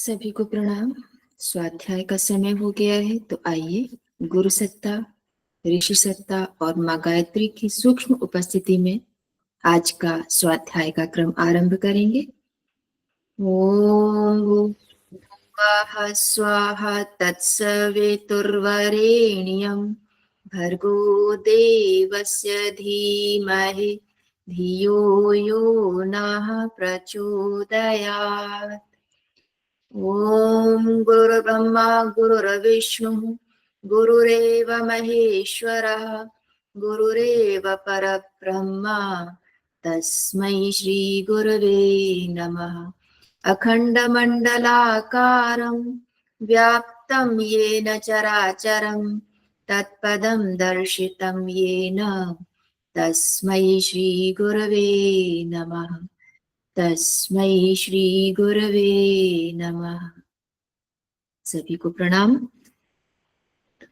सभी को प्रणाम। स्वाध्याय का समय हो गया है, तो आइए गुरु सत्ता, ऋषि सत्ता और माँ गायत्री की सूक्ष्म उपस्थिति में आज का स्वाध्याय का क्रम आरंभ करेंगे। ओम भूर्भुवः स्वाहा तत्सवितुर्वरेण्यं भर्गो देवस्य धीमहि धियो यो नः प्रचोदयात्। ओम गुरुर्ब्रह्मा गुरुर्विष्णु गुरुरेव महेश्वरः गुरुरेव परब्रह्मा तस्मै श्री गुरवे नमः। अखण्डमण्डलाकारं व्याप्तं येन चराचरं तत्पदं दर्शितं येन तस्मै श्री गुरवे नमः। तस्मै श्री गुरवे नमः। सभी को प्रणाम।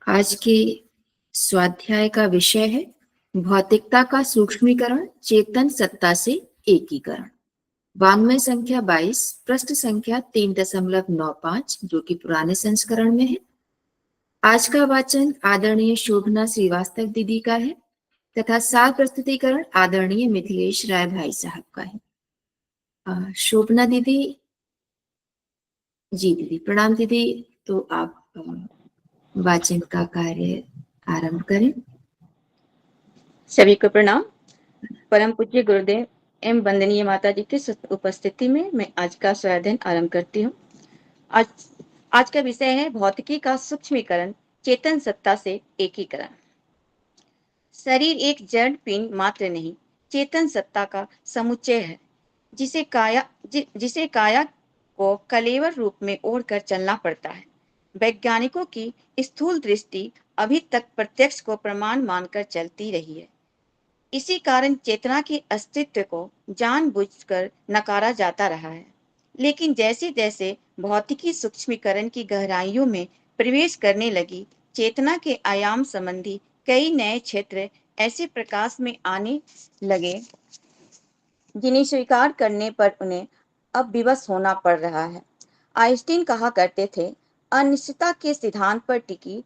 आज के स्वाध्याय का विषय है भौतिकता का सूक्ष्मीकरण, चेतन सत्ता से एकीकरण। वाङ्मय संख्या 22, पृष्ठ संख्या 3.95, जो कि पुराने संस्करण में है। आज का वाचन आदरणीय शोभना श्रीवास्तव दीदी का है तथा सार प्रस्तुतिकरण आदरणीय मिथिलेश राय भाई साहब का है। शोभना दीदी जी दीदी प्रणाम दीदी। तो आप वाचन का कार्य आरंभ करें। सभी को प्रणाम। परम पूज्य गुरुदेव एवं वंदनीय माता जी की उपस्थिति में मैं आज का स्वाध्याय आरंभ करती हूँ। आज का विषय है भौतिकी का सूक्ष्मीकरण, चेतन सत्ता से एकीकरण। शरीर एक जड़ पिंड मात्र नहीं, चेतन सत्ता का समुच्चय है, जिसे काया को कलेवर रूप में ओढ़कर चलना पड़ता है। वैज्ञानिकों की स्थूल दृष्टि अभी तक प्रत्यक्ष को प्रमाण मानकर चलती रही है। इसी कारण चेतना के अस्तित्व को जानबूझकर नकारा जाता रहा है। लेकिन जैसे जैसे भौतिकी सूक्ष्मीकरण की गहराइयों में प्रवेश करने लगी, चेतना के आयाम संबंधी कई नए क्षेत्र ऐसे प्रकाश में आने लगे जिन्हें स्वीकार करने पर उन्हें अब विवश होना पड़ रहा है। आइंस्टीन कहा करते थे, अनिश्चितता के सिद्धांत पर टिकी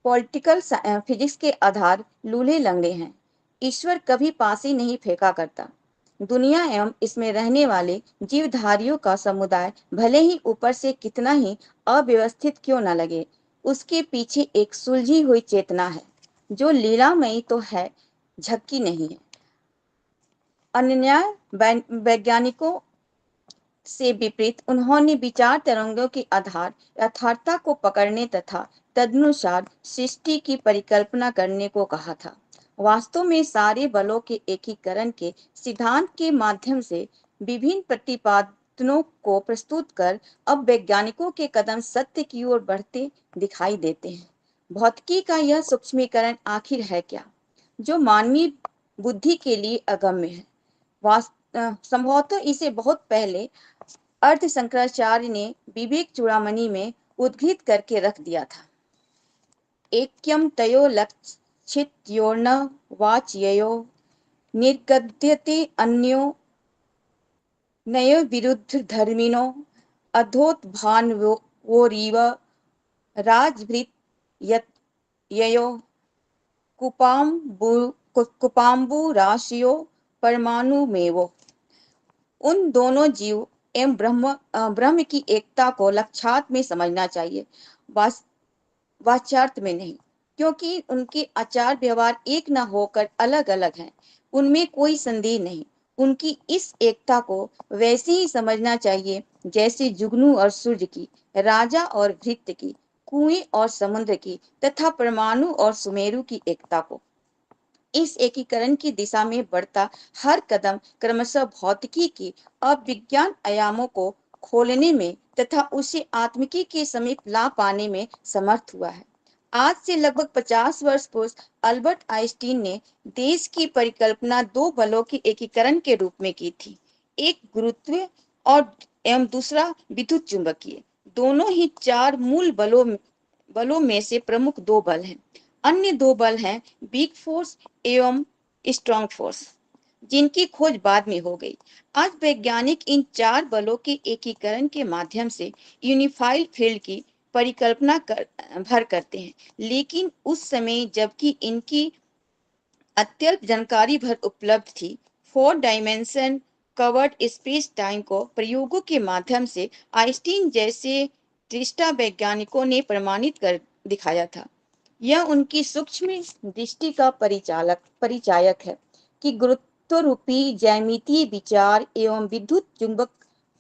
पॉलिटिकल फिजिक्स के आधार लूले लंगड़े हैं। ईश्वर कभी पासी नहीं फेंका करता। दुनिया एवं इसमें रहने वाले जीवधारियों का समुदाय भले ही ऊपर से कितना ही अव्यवस्थित क्यों न लगे, उसके पीछे एक सुलझी हुई चेतना है, जो लीलामयी तो है, झक्की नहीं है। अन्य वैज्ञानिकों से विपरीत उन्होंने विचार तरंगों के आधार यथार्थता को पकड़ने तथा तदनुसार सृष्टि की परिकल्पना करने को कहा था। वास्तव में सारे बलों के एकीकरण के सिद्धांत के माध्यम से विभिन्न प्रतिपादनों को प्रस्तुत कर अब वैज्ञानिकों के कदम सत्य की ओर बढ़ते दिखाई देते हैं। भौतिकी का यह सूक्ष्मीकरण आखिर है क्या, जो मानवीय बुद्धि के लिए अगम्य है? संभवतः इसे बहुत पहले अर्थ शंकराचार्य ने विवेक चूड़ामणि में उद्घृत करके रख दिया था। ऐक्यम तयो लक्षित्योर्न वाच्ययो निर्गद्यते अन्यो नयो विरुद्ध धर्मिनो अधोत्भान्वोरिव राजभृत ययो कुपाम्बु राशियो परमाणुमेवो। उन दोनों जीव एवं ब्रह्म की एकता को लक्षार्थ में समझना चाहिए, वाच्यार्थ में नहीं, क्योंकि उनके आचार व्यवहार एक न होकर अलग अलग हैं। उनमें कोई संदेह नहीं। उनकी इस एकता को वैसे ही समझना चाहिए जैसे जुगनू और सूर्य की, राजा और भृत्य की, कुएं और समुद्र की तथा परमाणु और सुमेरु की एकता को। इस एकीकरण की दिशा में बढ़ता हर कदम क्रमशः भौतिकी की अविज्ञान आयामों को खोलने में तथा उसे आत्मिकी के समीप ला पाने में समर्थ हुआ है। आज से लगभग 50 वर्ष पूर्व अल्बर्ट आइंस्टीन ने देश की परिकल्पना दो बलों के एकीकरण के रूप में की थी, एक गुरुत्वीय और एवं दूसरा विद्युत चुंबकीय। दोनों ही चार मूल बलों में से प्रमुख दो बल हैं। अन्य दो बल हैं वीक फोर्स एवं स्ट्रॉन्ग फोर्स। जिनकी खोज बाद में हो गई। आज वैज्ञानिक इन 4 बलों के एकीकरण के माध्यम से यूनिफाइड फील्ड की परिकल्पना भर करते हैं, लेकिन उस समय जबकि इनकी अत्यल्प जानकारी भर उपलब्ध थी, 4 डायमेंशन कवर्ड स्पेस टाइम को प्रयोगों के माध्यम से आइंस्टीन जैसे दृष्टा वैज्ञानिकों ने प्रमाणित कर दिखाया था। यह उनकी सूक्ष्म दृष्टि का परिचायक है कि गुरुत्वरूपी ज्यामितीय विचार एवं विद्युत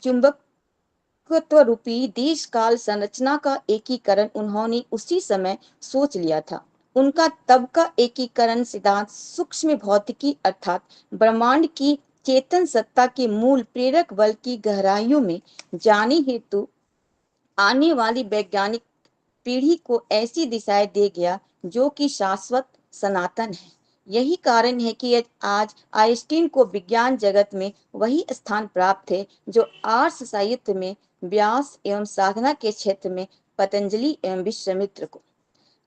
चुंबकत्व रूपी देश काल संरचना का एकीकरण उन्होंने उसी समय सोच लिया था। उनका तब का एकीकरण सिद्धांत सूक्ष्म भौतिकी अर्थात ब्रह्मांड की चेतन सत्ता के मूल प्रेरक बल की गहराइयों में जाने हेतु आने वाली वैज्ञानिक पीढ़ी को ऐसी दिशाएं दे गया जो कि शाश्वत सनातन है। यही कारण है कि आज आइंस्टीन को विज्ञान जगत में वही स्थान प्राप्त है जो आर्ष साहित्य में व्यास एवं साधना के क्षेत्र में पतंजलि एवं विश्वामित्र को।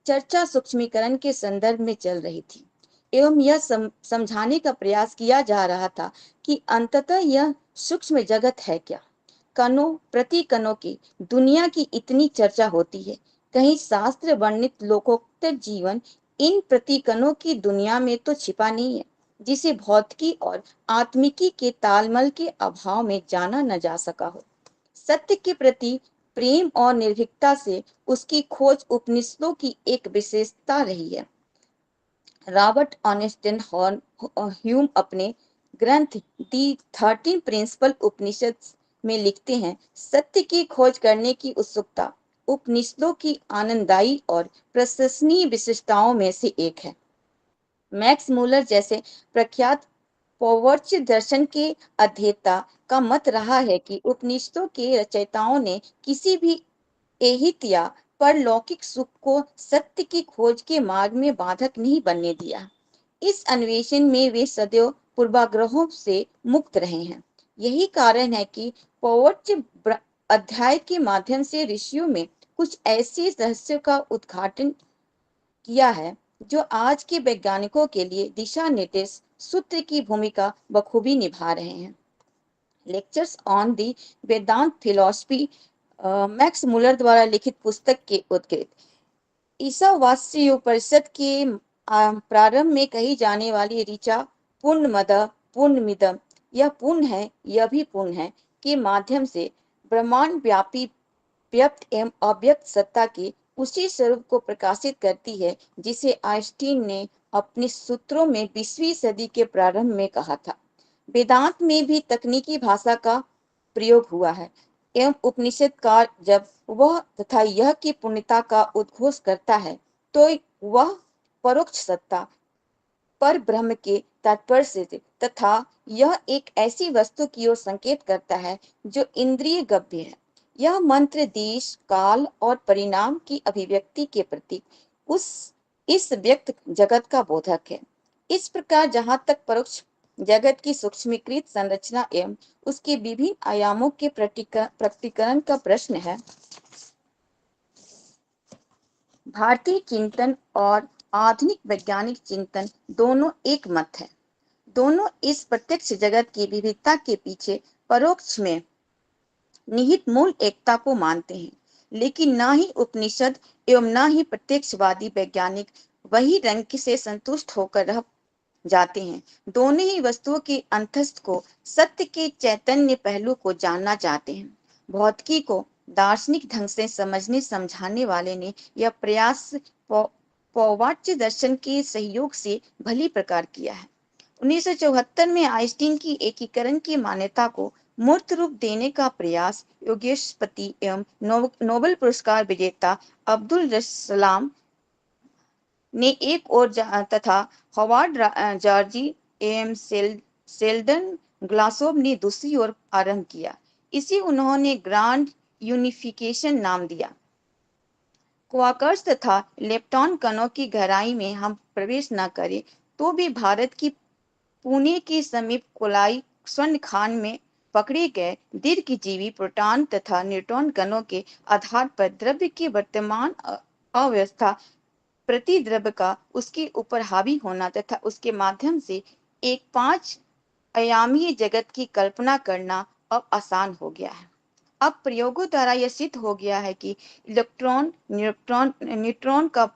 चर्चा सूक्ष्मीकरण के संदर्भ में चल रही थी एवं यह समझाने का प्रयास किया जा रहा था कि अंततः यह सूक्ष्म जगत है क्या। कणों प्रति कणों की दुनिया की इतनी चर्चा होती है, कहीं शास्त्र वर्णित लोकोत्तर जीवन इन प्रतिकणों की दुनिया में तो छिपा नहीं है, जिसे भौतिकी और आत्मिकी के तालमल के अभाव में जाना न जा सका हो। सत्य के प्रति प्रेम और निर्भीकता से उसकी खोज उपनिषदों की एक विशेषता रही है। रॉबर्ट ऑनेस्टन ह्यूम अपने ग्रंथ दी 13 प्रिंसिपल उपनिषद में लिखते हैं, सत्य की खोज करने की उत्सुकता उपनिषदों की आनंददायी और प्रशंसनीय विशेषताओं में से एक है। मैक्स मूलर जैसे प्रख्यात पौवर्च्य दर्शन के अध्येता का मत रहा है कि उपनिषदों के रचयिताओं ने किसी भी ऐहिक या परलौकिक सुख को सत्य की खोज के मार्ग में बाधक नहीं बनने दिया। इस अन्वेषण में वे सदैव पूर्वाग्रहों से मुक्त रहे हैं। यही कारण है कि पौवर्च्य अध्याय के माध्यम से ऋषियों में कुछ ऐसे रहस्यों का उद्घाटन किया है जो आज के वैज्ञानिकों के लिए दिशा निर्देश सूत्र की भूमिका बखूबी निभा रहे हैं। Lectures on the Vedanta philosophy Max Muller द्वारा लिखित पुस्तक के उद्धृत ईसावास्य परिषद के प्रारंभ में कही जाने वाली ऋचा पूर्णमद पूर्णमिदम, यह पूर्ण है यह भी पूर्ण है के माध्यम से ब्रह्मांड व्यापी व्यक्त एवं अव्यक्त सत्ता के उसी स्वरूप को प्रकाशित करती है जिसे आइंस्टीन ने अपने सूत्रों में 20वीं सदी के प्रारंभ में कहा था। वेदांत में भी तकनीकी भाषा का प्रयोग हुआ है एवं उपनिषदकार जब वह तथा यह की पूर्णता का उद्घोष करता है तो वह परोक्ष सत्ता पर ब्रह्म के तात्पर्य से तथा यह एक ऐसी वस्तु की ओर संकेत करता है जो इंद्रिय गम्य है। यह मंत्र देश काल और परिणाम की अभिव्यक्ति के प्रति इस व्यक्त जगत का बोधक है। इस प्रकार जहां तक परोक्ष जगत की सूक्ष्मीकृत संरचना एवं उसके विभिन्न आयामों के प्रकटीकरण का प्रश्न है, भारतीय चिंतन और आधुनिक वैज्ञानिक चिंतन दोनों एक मत है। दोनों इस प्रत्यक्ष जगत की विविधता के पीछे परोक्ष में निहित मूल एकता को मानते हैं, लेकिन न ही उपनिषद एवं न ही प्रत्यक्षवादी वैज्ञानिक वही रंग से संतुष्ट होकर रह जाते हैं। दोनों ही वस्तुओं के अंतस्थ को सत्य के चैतन्य पहलू को जानना चाहते हैं। भौतिकी को दार्शनिक ढंग से समझने समझाने वाले ने यह प्रयास पौवाच्य दर्शन के सहयोग से भली प्रकार किया है। 1974 में आइंस्टीन की एकीकरण की मान्यता को मूर्त रूप देने का प्रयास योगेशपति एवं नोबेल पुरस्कार विजेता अब्दुल सलाम ने एक ओर तथा हॉवर्ड जॉर्जी एवं सेल्डन ग्लासोव ने दूसरी ओर आरंभ किया। इसी उन्होंने ग्रांड यूनिफिकेशन नाम दिया। क्वार्क्स तथा लेप्टॉन कणों की गहराई में हम प्रवेश न करें तो भी भारत की पुणे के समीप कोलाई स्वर्ण खान में पकड़े गए दीर्घजीवी प्रोटॉन तथा न्यूट्रॉन कणों के आधार पर द्रव्य की वर्तमान अवस्था प्रति द्रव्य का उसके ऊपर हावी होना तथा उसके माध्यम से एक 5 अयामी जगत की कल्पना करना अब आसान हो गया है। अब प्रयोगों द्वारा यह सिद्ध हो गया है कि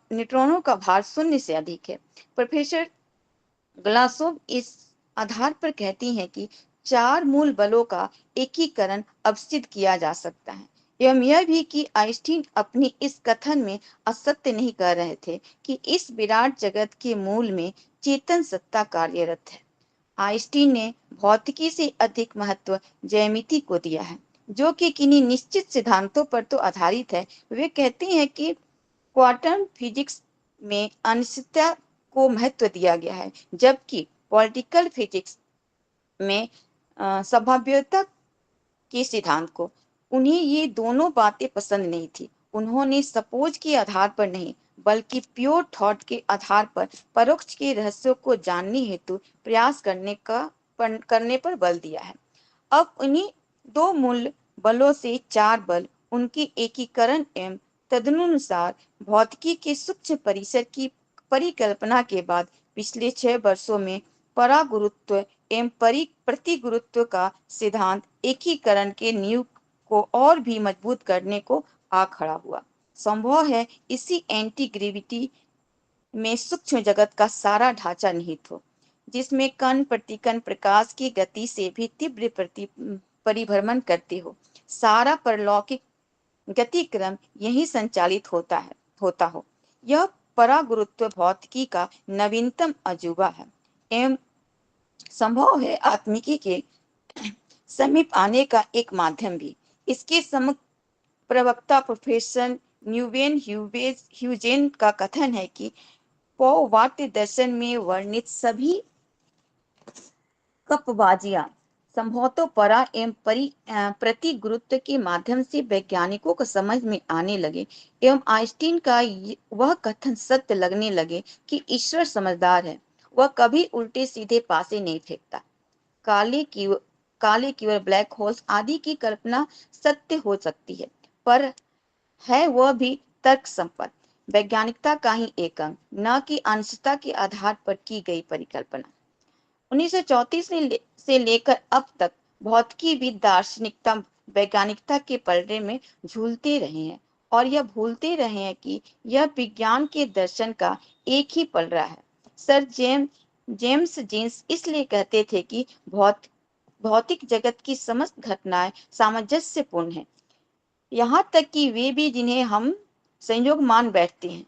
न्यूट्रॉनों का भार शून्य से अधिक है। प्रोफेसर ग्लासोव इस आधार पर कहती हैं कि चार मूल बलों का एकीकरण अब सिद्ध किया जा सकता है। एवं यह भी कि आइंस्टीन अपनी इस कथन में असत्य नहीं कर रहे थे कि इस विराट जगत के मूल में चेतन सत्ता कार्यरत है। आइंस्टीन ने भौतिकी से अधिक महत्व ज्यामिति को दिया है, जो कि किन्हीं निश्चित सिद्धांतों पर तो आधारित है। वे कहते हैं कि क्वांटम फिजिक्स में अनिश्चितता को महत्व दिया गया है, जबकि पॉलिटिकल फिजिक्स में संभाव्यता के सिद्धांत को। उन्हें ये दोनों बातें पसंद नहीं थी। उन्होंने सपोज के आधार पर नहीं, बल्कि प्योर थॉट के आधार पर परोक्ष के रहस्यों को जानने हेतु प्रयास करने पर बल दिया है। अब उन्हीं दो मूल बलों से चार बल, उनके एकीकरण एवं तदनुसार भौतिकी के सूक्ष्म परिसर की परिकल्पना के बाद पिछले 6 वर्षों में परागुरुत्व एवं प्रतिगुरुत्व का सिद्धांत एकीकरण के नींव को और भी मजबूत करने को आ खड़ा हुआ। संभव है इसी एंटी ग्रेविटी में सूक्ष्म जगत का सारा ढांचा निहित हो, जिसमें कण प्रतिकण प्रकाश की गति से भी तीव्र परिभ्रमण करते हो। सारा परलौकिक गतिक्रम यही संचालित होता हो। यह परागुरुत्व भौतिकी का नवीनतम अजूबा है एवं संभव है आत्मिकी के समीप आने का एक माध्यम भी। इसके सम्मुख प्रवक्ता प्रोफेसर न्यूवेन ह्यूजेन का कथन है कि पौवाट्य दर्शन में वर्णित सभी कपबाजियां संभवतः परा एवं प्रति गुरुत्व के माध्यम से वैज्ञानिकों को समझ में आने लगे एवं आइंस्टीन का वह कथन सत्य लगने लगे कि ईश्वर समझदार है, वह कभी उल्टे सीधे पासे नहीं फेंकता। काले कीवर ब्लैक होल्स आदि की कल्पना सत्य हो सकती है, पर है वह भी तर्क संपन्न, वैज्ञानिकता का ही एक अंग, न कि अंशता के आधार पर की गई परिकल्पना। 1934 से लेकर अब तक भौतिकीविद दार्शनिकता वैज्ञानिकता के पलड़े में झूलते रहे हैं और यह भूलते रहे हैं कि यह विज्ञान के दर्शन का एक ही पलड़ा है। सर जेम्स जीन्स इसलिए कहते थे कि भौतिक जगत की समस्त घटनाएं सामंजस्यपूर्ण हैं, यहाँ तक कि वे भी जिन्हें हम संयोग मान बैठते हैं।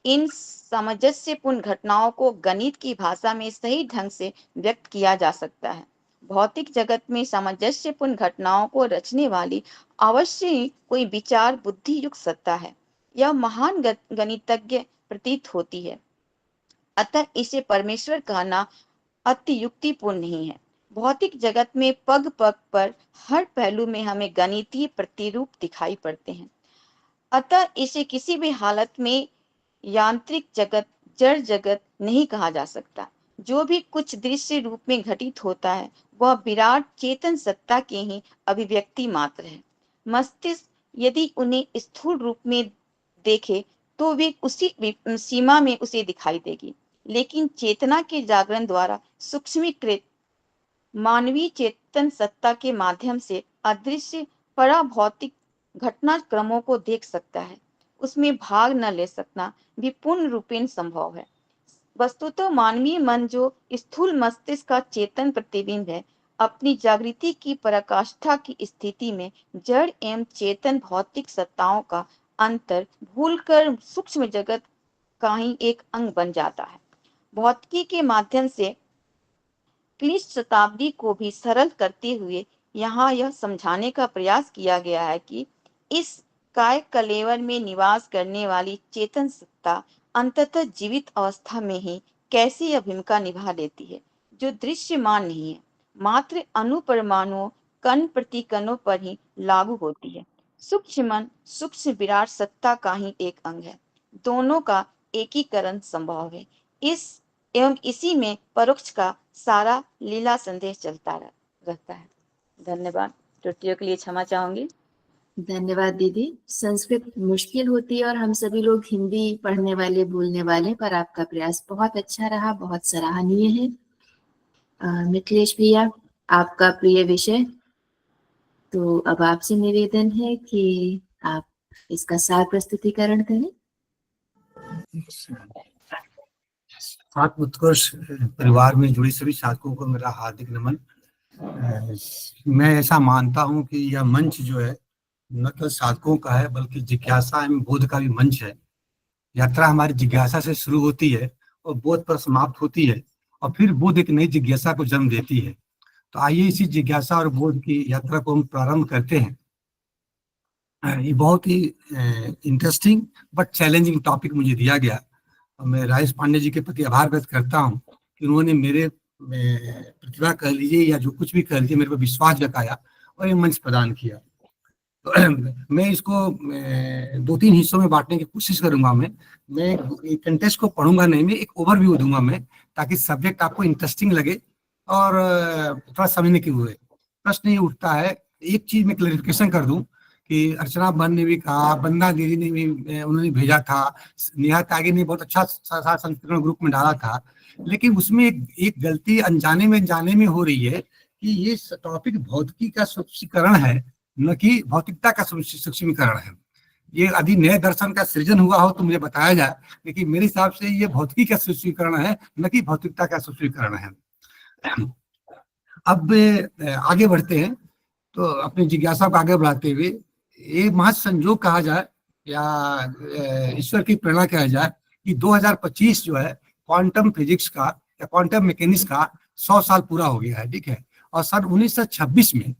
इन सामंजस्यपूर्ण घटनाओं को गणित की भाषा में सही ढंग से व्यक्त किया जा सकता है। भौतिक जगत में सामंजस्यपूर्ण घटनाओं को रचने वाली अवश्य ही कोई विचार बुद्धि युक्त सत्ता है। यह महान गणितज्ञ प्रतीत होती है, अतः इसे परमेश्वर कहना अतियुक्तिपूर्ण नहीं है। भौतिक जगत में पग पग पर हर पहलू में हमें गणितीय प्रतिरूप दिखाई पड़ते हैं, अतः इसे किसी भी हालत में यांत्रिक जगत, जड़ जगत नहीं कहा जा सकता। जो भी कुछ दृश्य रूप में घटित होता है, वह विराट चेतन सत्ता के ही अभिव्यक्ति मात्र है। मस्तिष्क यदि उन्हें स्थूल रूप में देखे तो वे उसी सीमा में उसे दिखाई देगी, लेकिन चेतना के जागरण द्वारा सूक्ष्मीकृत मानवीय चेतन सत्ता के माध्यम से अदृश्य पराभौतिक घटनाक्रमों को देख सकता है। उसमें भाग न ले सकना भी पूर्ण रूपेण संभव है। वस्तुतः मानवीय मन, जो स्थूल मस्तिष्क का चेतन प्रतिबिंब है, अपनी जागृति की पराकाष्ठा की स्थिति में जड़ एवं चेतन भौतिक सत्ताओं का अंतर भूलकर सूक्ष्म जगत का ही एक अंग बन जाता है। भौतिकी के माध्यम से क्लिष्ट शताब्दी को भी सरल करते हुए यहाँ यह समझाने का प्रयास किया गया है कि इस काय कलेवर में निवास करने वाली चेतन सत्ता अंततः जीवित अवस्था में ही कैसी यह भूमिका निभा लेती है, जो दृश्यमान नहीं है, मात्र अणु-परमाणुओं, कण प्रतिकणों पर ही लागू होती है। सूक्ष्म मन सूक्ष्म विराट सत्ता का ही एक अंग है। दोनों का एकीकरण संभव है। इसी में परोक्ष का सारा लीला संदेश चलता रहता है। धन्यवाद। त्रुटियों के लिए क्षमा चाहूंगी। धन्यवाद दीदी। संस्कृत मुश्किल होती है और हम सभी लोग हिंदी पढ़ने वाले बोलने वाले, पर आपका प्रयास बहुत अच्छा रहा, बहुत सराहनीय है। मिथिलेश भैया, आपका प्रिय विषय, तो अब आपसे निवेदन है कि आप इसका सार प्रस्तुतिकरण करें। सात उत्कर्ष परिवार में जुड़ी सभी साधकों को मेरा हार्दिक नमन। मैं ऐसा मानता हूं कि यह मंच जो है न केवल साधकों का है बल्कि जिज्ञासा एवं बोध का भी मंच है। यात्रा हमारी जिज्ञासा से शुरू होती है और बोध पर समाप्त होती है और फिर बोध एक नई जिज्ञासा को जन्म देती है। तो आइए इसी जिज्ञासा और बोध की यात्रा को हम प्रारंभ करते हैं। ये बहुत ही इंटरेस्टिंग बट चैलेंजिंग टॉपिक मुझे दिया गया और मैं राजेश पांडे जी के प्रति आभार व्यक्त करता हूँ कि उन्होंने मेरे प्रतिभा कह लीजिए या जो कुछ भी कह लीजिए मेरे पर विश्वास जताया और ये मंच प्रदान किया। तो मैं इसको 2-3 हिस्सों में बांटने की कोशिश करूंगा। मैं कंटेस्ट को पढ़ूंगा नहीं, मैं एक ओवरव्यू दूंगा मैं, ताकि सब्जेक्ट आपको इंटरेस्टिंग लगे और थोड़ा समझने की हुए। प्रश्न ये उठता है, एक चीज में क्लैरिफिकेशन कर दूं कि अर्चना बहन ने भी कहा, बंदा दीदी ने भी उन्होंने भेजा था, नेहा त्यागी ने बहुत अच्छा संस्करण ग्रुप में डाला था, लेकिन उसमें एक गलती अनजाने में जाने में हो रही है कि ये टॉपिक भौतिकी का सूक्ष्मीकरण है, न कि भौतिकता का सूक्ष्मीकरण है। ये यदि नए दर्शन का सृजन हुआ हो तो मुझे बताया जाए, लेकिन मेरे हिसाब से ये भौतिकी का सूक्ष्मीकरण है, न कि भौतिकता का सूक्ष्मीकरण है। अब आगे बढ़ते हैं तो अपनी जिज्ञासा को आगे बढ़ाते हुए ये महज संजोग कहा जाए या ईश्वर की प्रेरणा कहा जाए कि 2025 जो है क्वांटम फिजिक्स का या क्वांटम मैकेनिक्स का 100 साल पूरा हो गया है, ठीक है। और सन 1926 में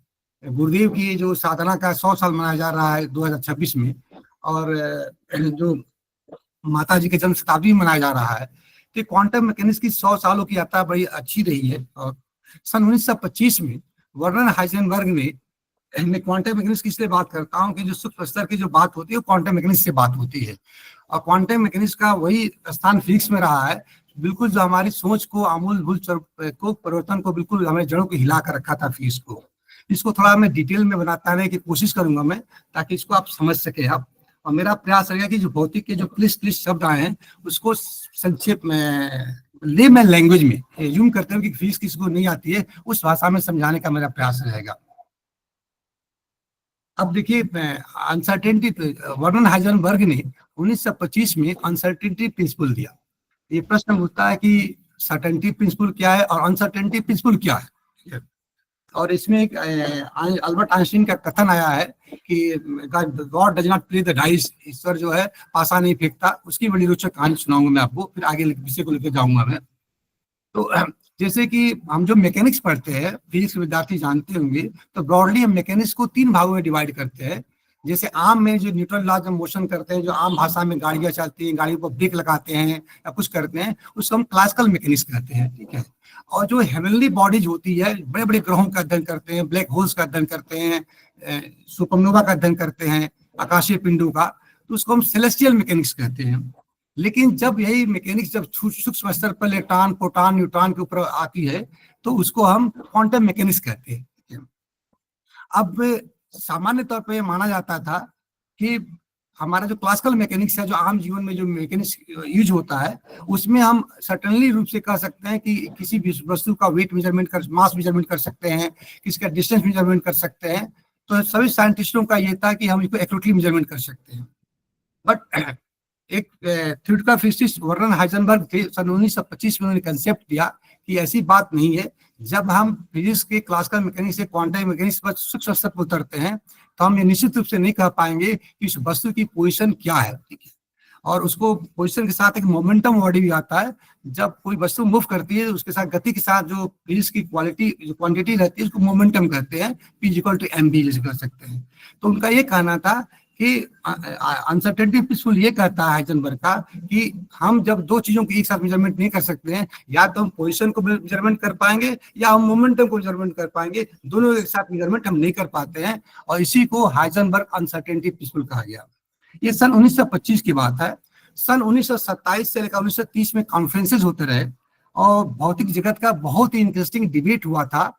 गुरुदेव की जो साधना का 100 साल मनाया जा रहा है 2026 में, और जो माता जी के जन्म शताब्दी मनाया जा रहा है, तो क्वांटम मैकेनिक्स की 100 सालों की यात्रा बड़ी अच्छी रही है। और सन 1925 में वर्नर हाइजेनबर्ग ने, मैं क्वांटम मैकेनिक्स की इसलिए बात करता हूँ कि जो सूक्ष्म स्तर की जो बात होती है वो क्वांटम मैकेनिक्स से बात होती है, और क्वांटम मैकेनिक्स का वही स्थान फिजिक्स में रहा है, बिल्कुल जो हमारी सोच को आमूल को परिवर्तन को बिल्कुल हमारे जड़ों को हिला कर रखा था फिजिक्स को। इसको थोड़ा मैं डिटेल में बनाने की कोशिश करूंगा मैं, ताकि इसको आप समझ सके आप। और मेरा प्रयास रहेगा कि जो भौतिक के जो क्लिष्ट शब्द आए हैं उसको संक्षेप में लेमैन लैंग्वेज में यूज करते हुए कि फिजिक्स किसी को नहीं आती है उस भाषा में समझाने का मेरा प्रयास रहेगा। अब देखिए, अनसर्टेनिटी, वर्नर हाइजेनबर्ग ने 1925 में अनसर्टेनिटी प्रिंसिपल दिया। ये प्रश्न उठता है कि सर्टेनिटी प्रिंसिपल क्या है और अनसर्टेनिटी प्रिंसिपल क्या है। और इसमें एक अल्बर्ट आइंस्टीन का कथन आया है कि God does not play the dice, ईश्वर जो है पासा नहीं फेंकता। उसकी बड़ी रोचक कहानी सुनाऊंगा मैं आपको, फिर आगे विषय को लेकर जाऊंगा मैं। तो जैसे कि हम जो मैकेनिक्स पढ़ते हैं, फिजिक्स के विद्यार्थी जानते होंगे, तो ब्रॉडली हम मैकेनिक्स को 3 भागों में डिवाइड करते हैं। जैसे आम में जो न्यूटन लॉज ऑफ मोशन करते हैं, जो आम भाषा में गाड़ियां चलती हैं, गाड़ी को ब्रेक लगाते हैं या कुछ करते हैं, उसको हम क्लासिकल मैकेनिक्स कहते हैं, ठीक है। और जो हेवनली बॉडीज होती है, बड़े बड़े ग्रहों का अध्ययन करते हैं, ब्लैक होल्स का अध्ययन करते हैं, सुपरनोवा का अध्ययन करते हैं, आकाशीय पिंडों का, तो उसको हम सेलेस्टियल मैकेनिक्स कहते हैं। लेकिन जब यही मैकेनिक्स जब सूक्ष्म स्तर पर इलेक्ट्रॉन, प्रोटॉन, न्यूट्रॉन के ऊपर आती है तो उसको हम क्वांटम मैकेनिक्स कहते हैं। अब सामान्य तौर पर माना जाता था कि हमारा जो क्लासिकल मैकेनिक्स है, जो आम जीवन में जो मैकेनिक्स यूज होता है, उसमें हम सर्टेनली रूप से कह सकते हैं कि किसी भी वस्तु का वेट मेजरमेंट कर, मास मेजरमेंट कर सकते हैं, किसी का डिस्टेंस मेजरमेंट कर सकते हैं। तो सभी साइंटिस्टों का ये था कि हम इसको एक्यूरेटली मेजरमेंट कर सकते हैं। बट एक थ्योरेटिकल फिजिसिस्ट वर्नर हाइजेनबर्ग थे, सन 1925 में उन्होंने कंसेप्ट दिया कि ऐसी बात नहीं है। जब हम फिजिक्स के क्लासिकल मैकेनिक्स से क्वांटम मैकेनिक्स पर सूक्ष्म स्तर पर उतरते हैं तो हम ये निश्चित रूप से नहीं कह पाएंगे कि उस वस्तु की पोजीशन क्या है, ठीक है। और उसको पोजीशन के साथ एक मोमेंटम वर्ड भी आता है। जब कोई वस्तु मूव करती है उसके साथ गति के साथ जो फिजिक्स की क्वालिटी, जो क्वांटिटी रहती है, उसको मोमेंटम कहते हैं, P = mv जैसे कर सकते हैं। तो उनका ये कहना था कि अनसर्टेनिटी प्रिंसिपल ये कहता है हाइजेनबर्ग का कि हम जब 2 चीजों की एक साथ मेजरमेंट नहीं कर सकते हैं, या तो हम पोजीशन को मेजरमेंट कर पाएंगे या हम मोमेंटम को मेजरमेंट कर पाएंगे, दोनों एक साथ मेजरमेंट हम नहीं कर पाते हैं, और इसी को हाइजेनबर्ग अनसर्टेनिटी प्रिंसिपल कहा गया। ये सन 1925 की बात है। सन 1927 से लेकर 1930 में कॉन्फ्रेंसेज होते रहे और भौतिक जगत का बहुत ही इंटरेस्टिंग डिबेट हुआ था।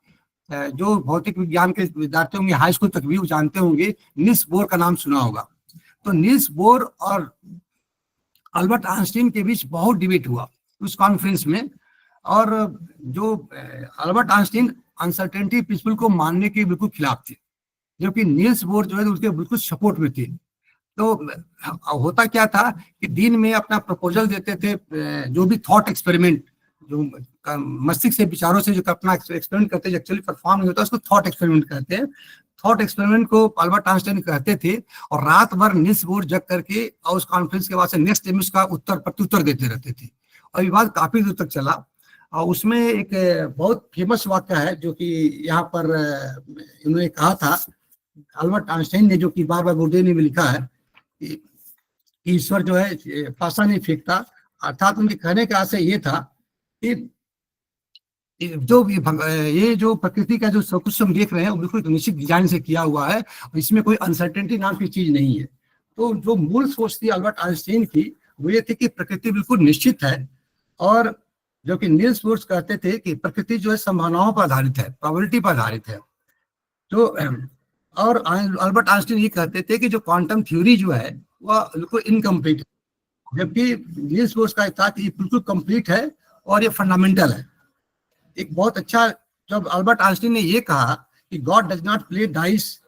जो भौतिक विज्ञान के विद्यार्थी होंगे, हाई स्कूल तक भी जानते होंगे, नील्स बोर का नाम सुना होगा। तो नील्स बोर और अल्बर्ट आइंस्टीन के बीच बहुत डिबेट हुआ उस कॉन्फ्रेंस में। और जो अल्बर्ट आइंस्टीन अनसर्टेनिटी प्रिंसिपल को मानने के बिल्कुल खिलाफ थे, जबकि नील्स बोर जो है उसके बिल्कुल सपोर्ट में थे। तो होता क्या था कि दिन में अपना प्रपोजल देते थे, जो भी थॉट एक्सपेरिमेंट, जो मस्तिष्क से विचारों से जो अपना एक्सपेरिमेंट करते हैं, एक्चुअली परफॉर्म नहीं होता, उसको थॉट एक्सपेरिमेंट कहते हैं। थॉट एक्सपेरिमेंट को अल्बर्ट आइंस्टाइन कहते थे, और रात भर नील्स बोर जग करके और उस कॉन्फ्रेंस के बाद से नेक्स्ट टाइम उसका उत्तर प्रत्युत्तर देते रहते थे, और ये बात काफी दूर तक चला। और उसमें एक बहुत फेमस वाक्य है जो कि यहाँ पर इन्होंने कहा था, अल्बर्ट आइंस्टाइन ने, जो कि बार बार गुरुदेव ने भी लिखा है कि ईश्वर जो है पासा नहीं फेंकता। अर्थात उनके कहने का आशय ये था कि ये जो प्रकृति का जो सब कुछ हम देख रहे हैं वो बिल्कुल निश्चित डिजाइन से किया हुआ है, इसमें कोई अनसर्टेनिटी नाम की चीज नहीं है। तो जो मूल सोच थी अल्बर्ट आइंस्टाइन की वो ये थी कि प्रकृति बिल्कुल निश्चित है, और जो कि नील्स बोर कहते थे कि प्रकृति जो है संभावनाओं पर आधारित है, प्रोबेबिलिटी पर आधारित है। तो और अल्बर्ट आइंस्टाइन ये कहते थे कि जो क्वांटम थ्योरी जो है वह बिल्कुल इनकम्प्लीट है, जबकि नील्स बोर का था कि ये बिल्कुल कंप्लीट है और ये फंडामेंटल है। एक बहुत अच्छा, जब अल्बर्ट आइंस्टाइन ने ये कहा कि God does not play dice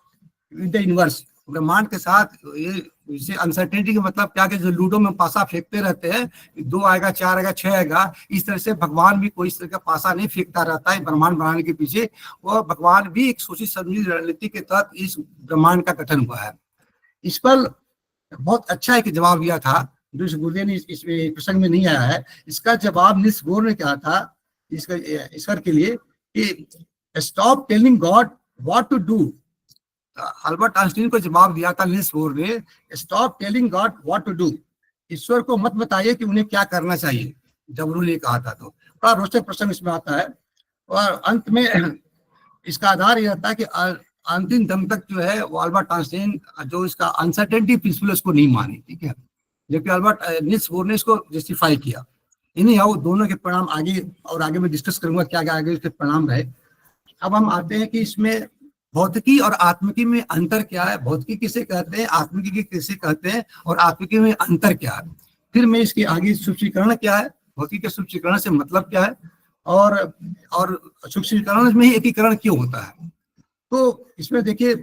with the universe, ब्रह्मांड के साथ, ये अनसर्टेनिटी का मतलब क्या कि जो लूडो में पासा फेंकते रहते हैं, 2 आएगा 4 आएगा 6 आएगा, इस तरह से भगवान भी कोई इस तरह का पासा नहीं फेंकता रहता है ब्रह्मांड बनाने के पीछे। वह भगवान भी एक सोची समझी रणनीति के तहत इस ब्रह्मांड का गठन हुआ है। इस पर बहुत अच्छा एक जवाब दिया था जो इस गुरुदेव ने इसमें प्रसंग में नहीं आया है। इसका जवाब नील्स बोर ने कहा था ईश्वर के लिए कि stop telling God what to do. Albert Einstein को जवाब दिया था नील्स बोर ने, stop telling God what to do, ईश्वर को मत बताइए कि उन्हें क्या करना चाहिए, जब उन्होंने कहा था। तो बड़ा रोचक प्रसंग इसमें आता है, और अंत में इसका आधार यह था कि अंतिम दम तक जो है वो अल्बर्ट आइंस्टाइन जो इसका अनसर्टेनिटी प्रिंसिपल उसको नहीं मानी, ठीक है, जबकि अल्बर्ट नील्स बोर ने इसको जस्टिफाई किया। इन्हीं आओ दोनों के परिणाम आगे और आगे मैं डिस्कस करूंगा क्या क्या आगे इसके परिणाम रहे। अब हम आते हैं कि इसमें भौतिकी और आत्मिकी में अंतर क्या है, भौतिकी किसे कहते हैं, आत्मिकी किसे कहते हैं, और आत्मिकी में अंतर क्या है। फिर मैं इसके आगे सूक्ष्मीकरण क्या है, भौतिकी के सूक्ष्मीकरण से मतलब क्या है, और सूक्ष्मीकरण में ही एकीकरण क्यों होता है। तो इसमें देखिए,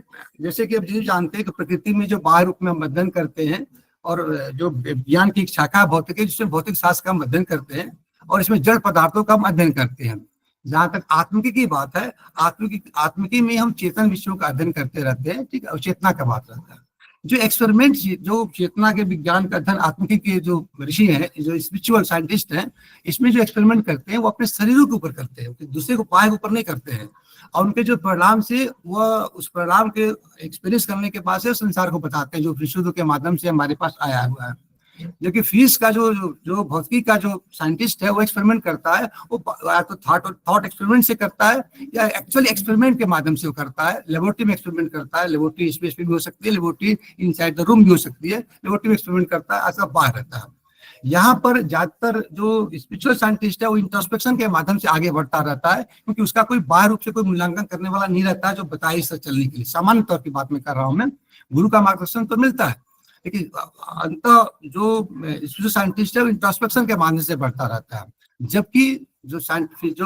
जैसे कि अब जी जानते हैं कि प्रकृति में जो बाह्य रूप में हम अध्ययन करते हैं, और जो विज्ञान की एक शाखा भौतिक है जिसमें भौतिक शास्त्र का हम अध्ययन करते हैं, और इसमें जड़ पदार्थों का हम अध्ययन करते हैं। जहां तक आत्मिकी की बात है, आत्मिकी में हम चेतन विषयों का अध्ययन करते रहते हैं, ठीक है, और चेतना का बात रहता है। जो एक्सपेरिमेंट, जो चेतना के विज्ञान का अध्ययन आत्मिकी के जो ऋषि हैं, जो स्पिरिचुअल साइंटिस्ट हैं, इसमें जो एक्सपेरिमेंट करते हैं वो अपने शरीरों के ऊपर करते हैं, दूसरे को पाए के ऊपर नहीं करते हैं, और उनके जो परिणाम से वह उस परिणाम के एक्सपीरियंस करने के बाद से संसार को बताते हैं, जो विशुद्ध के माध्यम से हमारे पास आया हुआ है। जबकि फिजिक्स का जो भौतिकी का जो साइंटिस्ट है वो एक्सपेरिमेंट करता है, वो या तो थॉट एक्सपेरिमेंट से करता है या एक्चुअली एक्सपेरिमेंट के माध्यम से वो करता है, लेबोरेटरी में एक्सपेरिमेंट करता है, लेबोरेटरी स्पेस में भी हो सकती है, लेबोरेटरी इनसाइड द रूम भी हो सकती है, लेबोरेटरी में एक्सपेरिमेंट करता है, ऐसा बाहर रहता है। यहाँ पर ज्यादातर जो स्पिरिचुअल साइंटिस्ट है वो इंट्रोस्पेक्शन के माध्यम से आगे बढ़ता रहता है, क्योंकि उसका कोई बाहर रूप से कोई मूल्यांकन करने वाला नहीं रहता है जो बताए इस चलने के लिए। सामान्य तौर की बात में कर रहा हूँ मैं, गुरु का मार्गदर्शन तो मिलता है, लेकिन अंत जो स्पिरिचुअल साइंटिस्ट है वो इंट्रोस्पेक्शन के माध्यम से बढ़ता रहता है। जबकि जो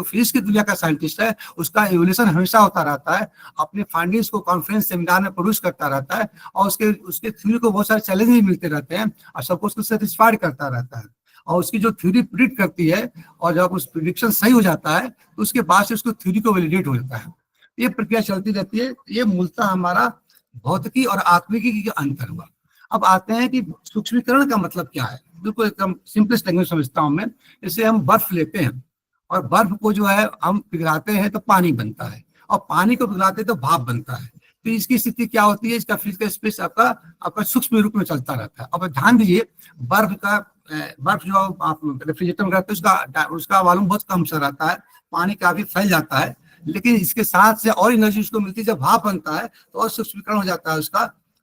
फिजिक्स की दुनिया का साइंटिस्ट है उसका एवोल्यूशन हमेशा होता रहता है, अपने फाइंडिंग्स को कॉन्फ्रेंस सेमिनार में प्रोड्यूस करता रहता है, और उसके थ्योरी को बहुत सारे चैलेंज भी मिलते रहते हैं, और सबको उसको सेटिस्फाइड करता रहता है। और उसकी जो थ्योरी प्रिडिक्ट करती है, और जब उस प्रिडिक्शन सही हो जाता है तो उसके बाद से उसको थ्योरी को वैलिडेट हो जाता है। ये प्रक्रिया चलती रहती है। ये मूलतः हमारा भौतिकी और आत्मिकी का अंतर हुआ। अब आते हैं कि सूक्ष्मीकरण का मतलब क्या है। बिल्कुल एकदम सिंपलेस्ट लैंग्वेज समझता हूँ मैं। जैसे हम बर्फ लेते हैं और बर्फ को जो है हम पिघलाते हैं तो पानी बनता है, और पानी को पिघलाते हैं तो भाप बनता है। तो इसकी स्थिति क्या होती है, इसका फिजिकल स्पेस आपका सूक्ष्म रूप में चलता रहता है। अब ध्यान दीजिए, बर्फ जो आप रेफ्रिजरेटर में करते हैं उसका वॉल्यूम बहुत कम सा रहता है, पानी काफी फैल जाता है, लेकिन इसके साथ से और एनर्जी उसको मिलती है। जब भाप बनता है तो और सूक्ष्मीकरण हो जाता है उसका,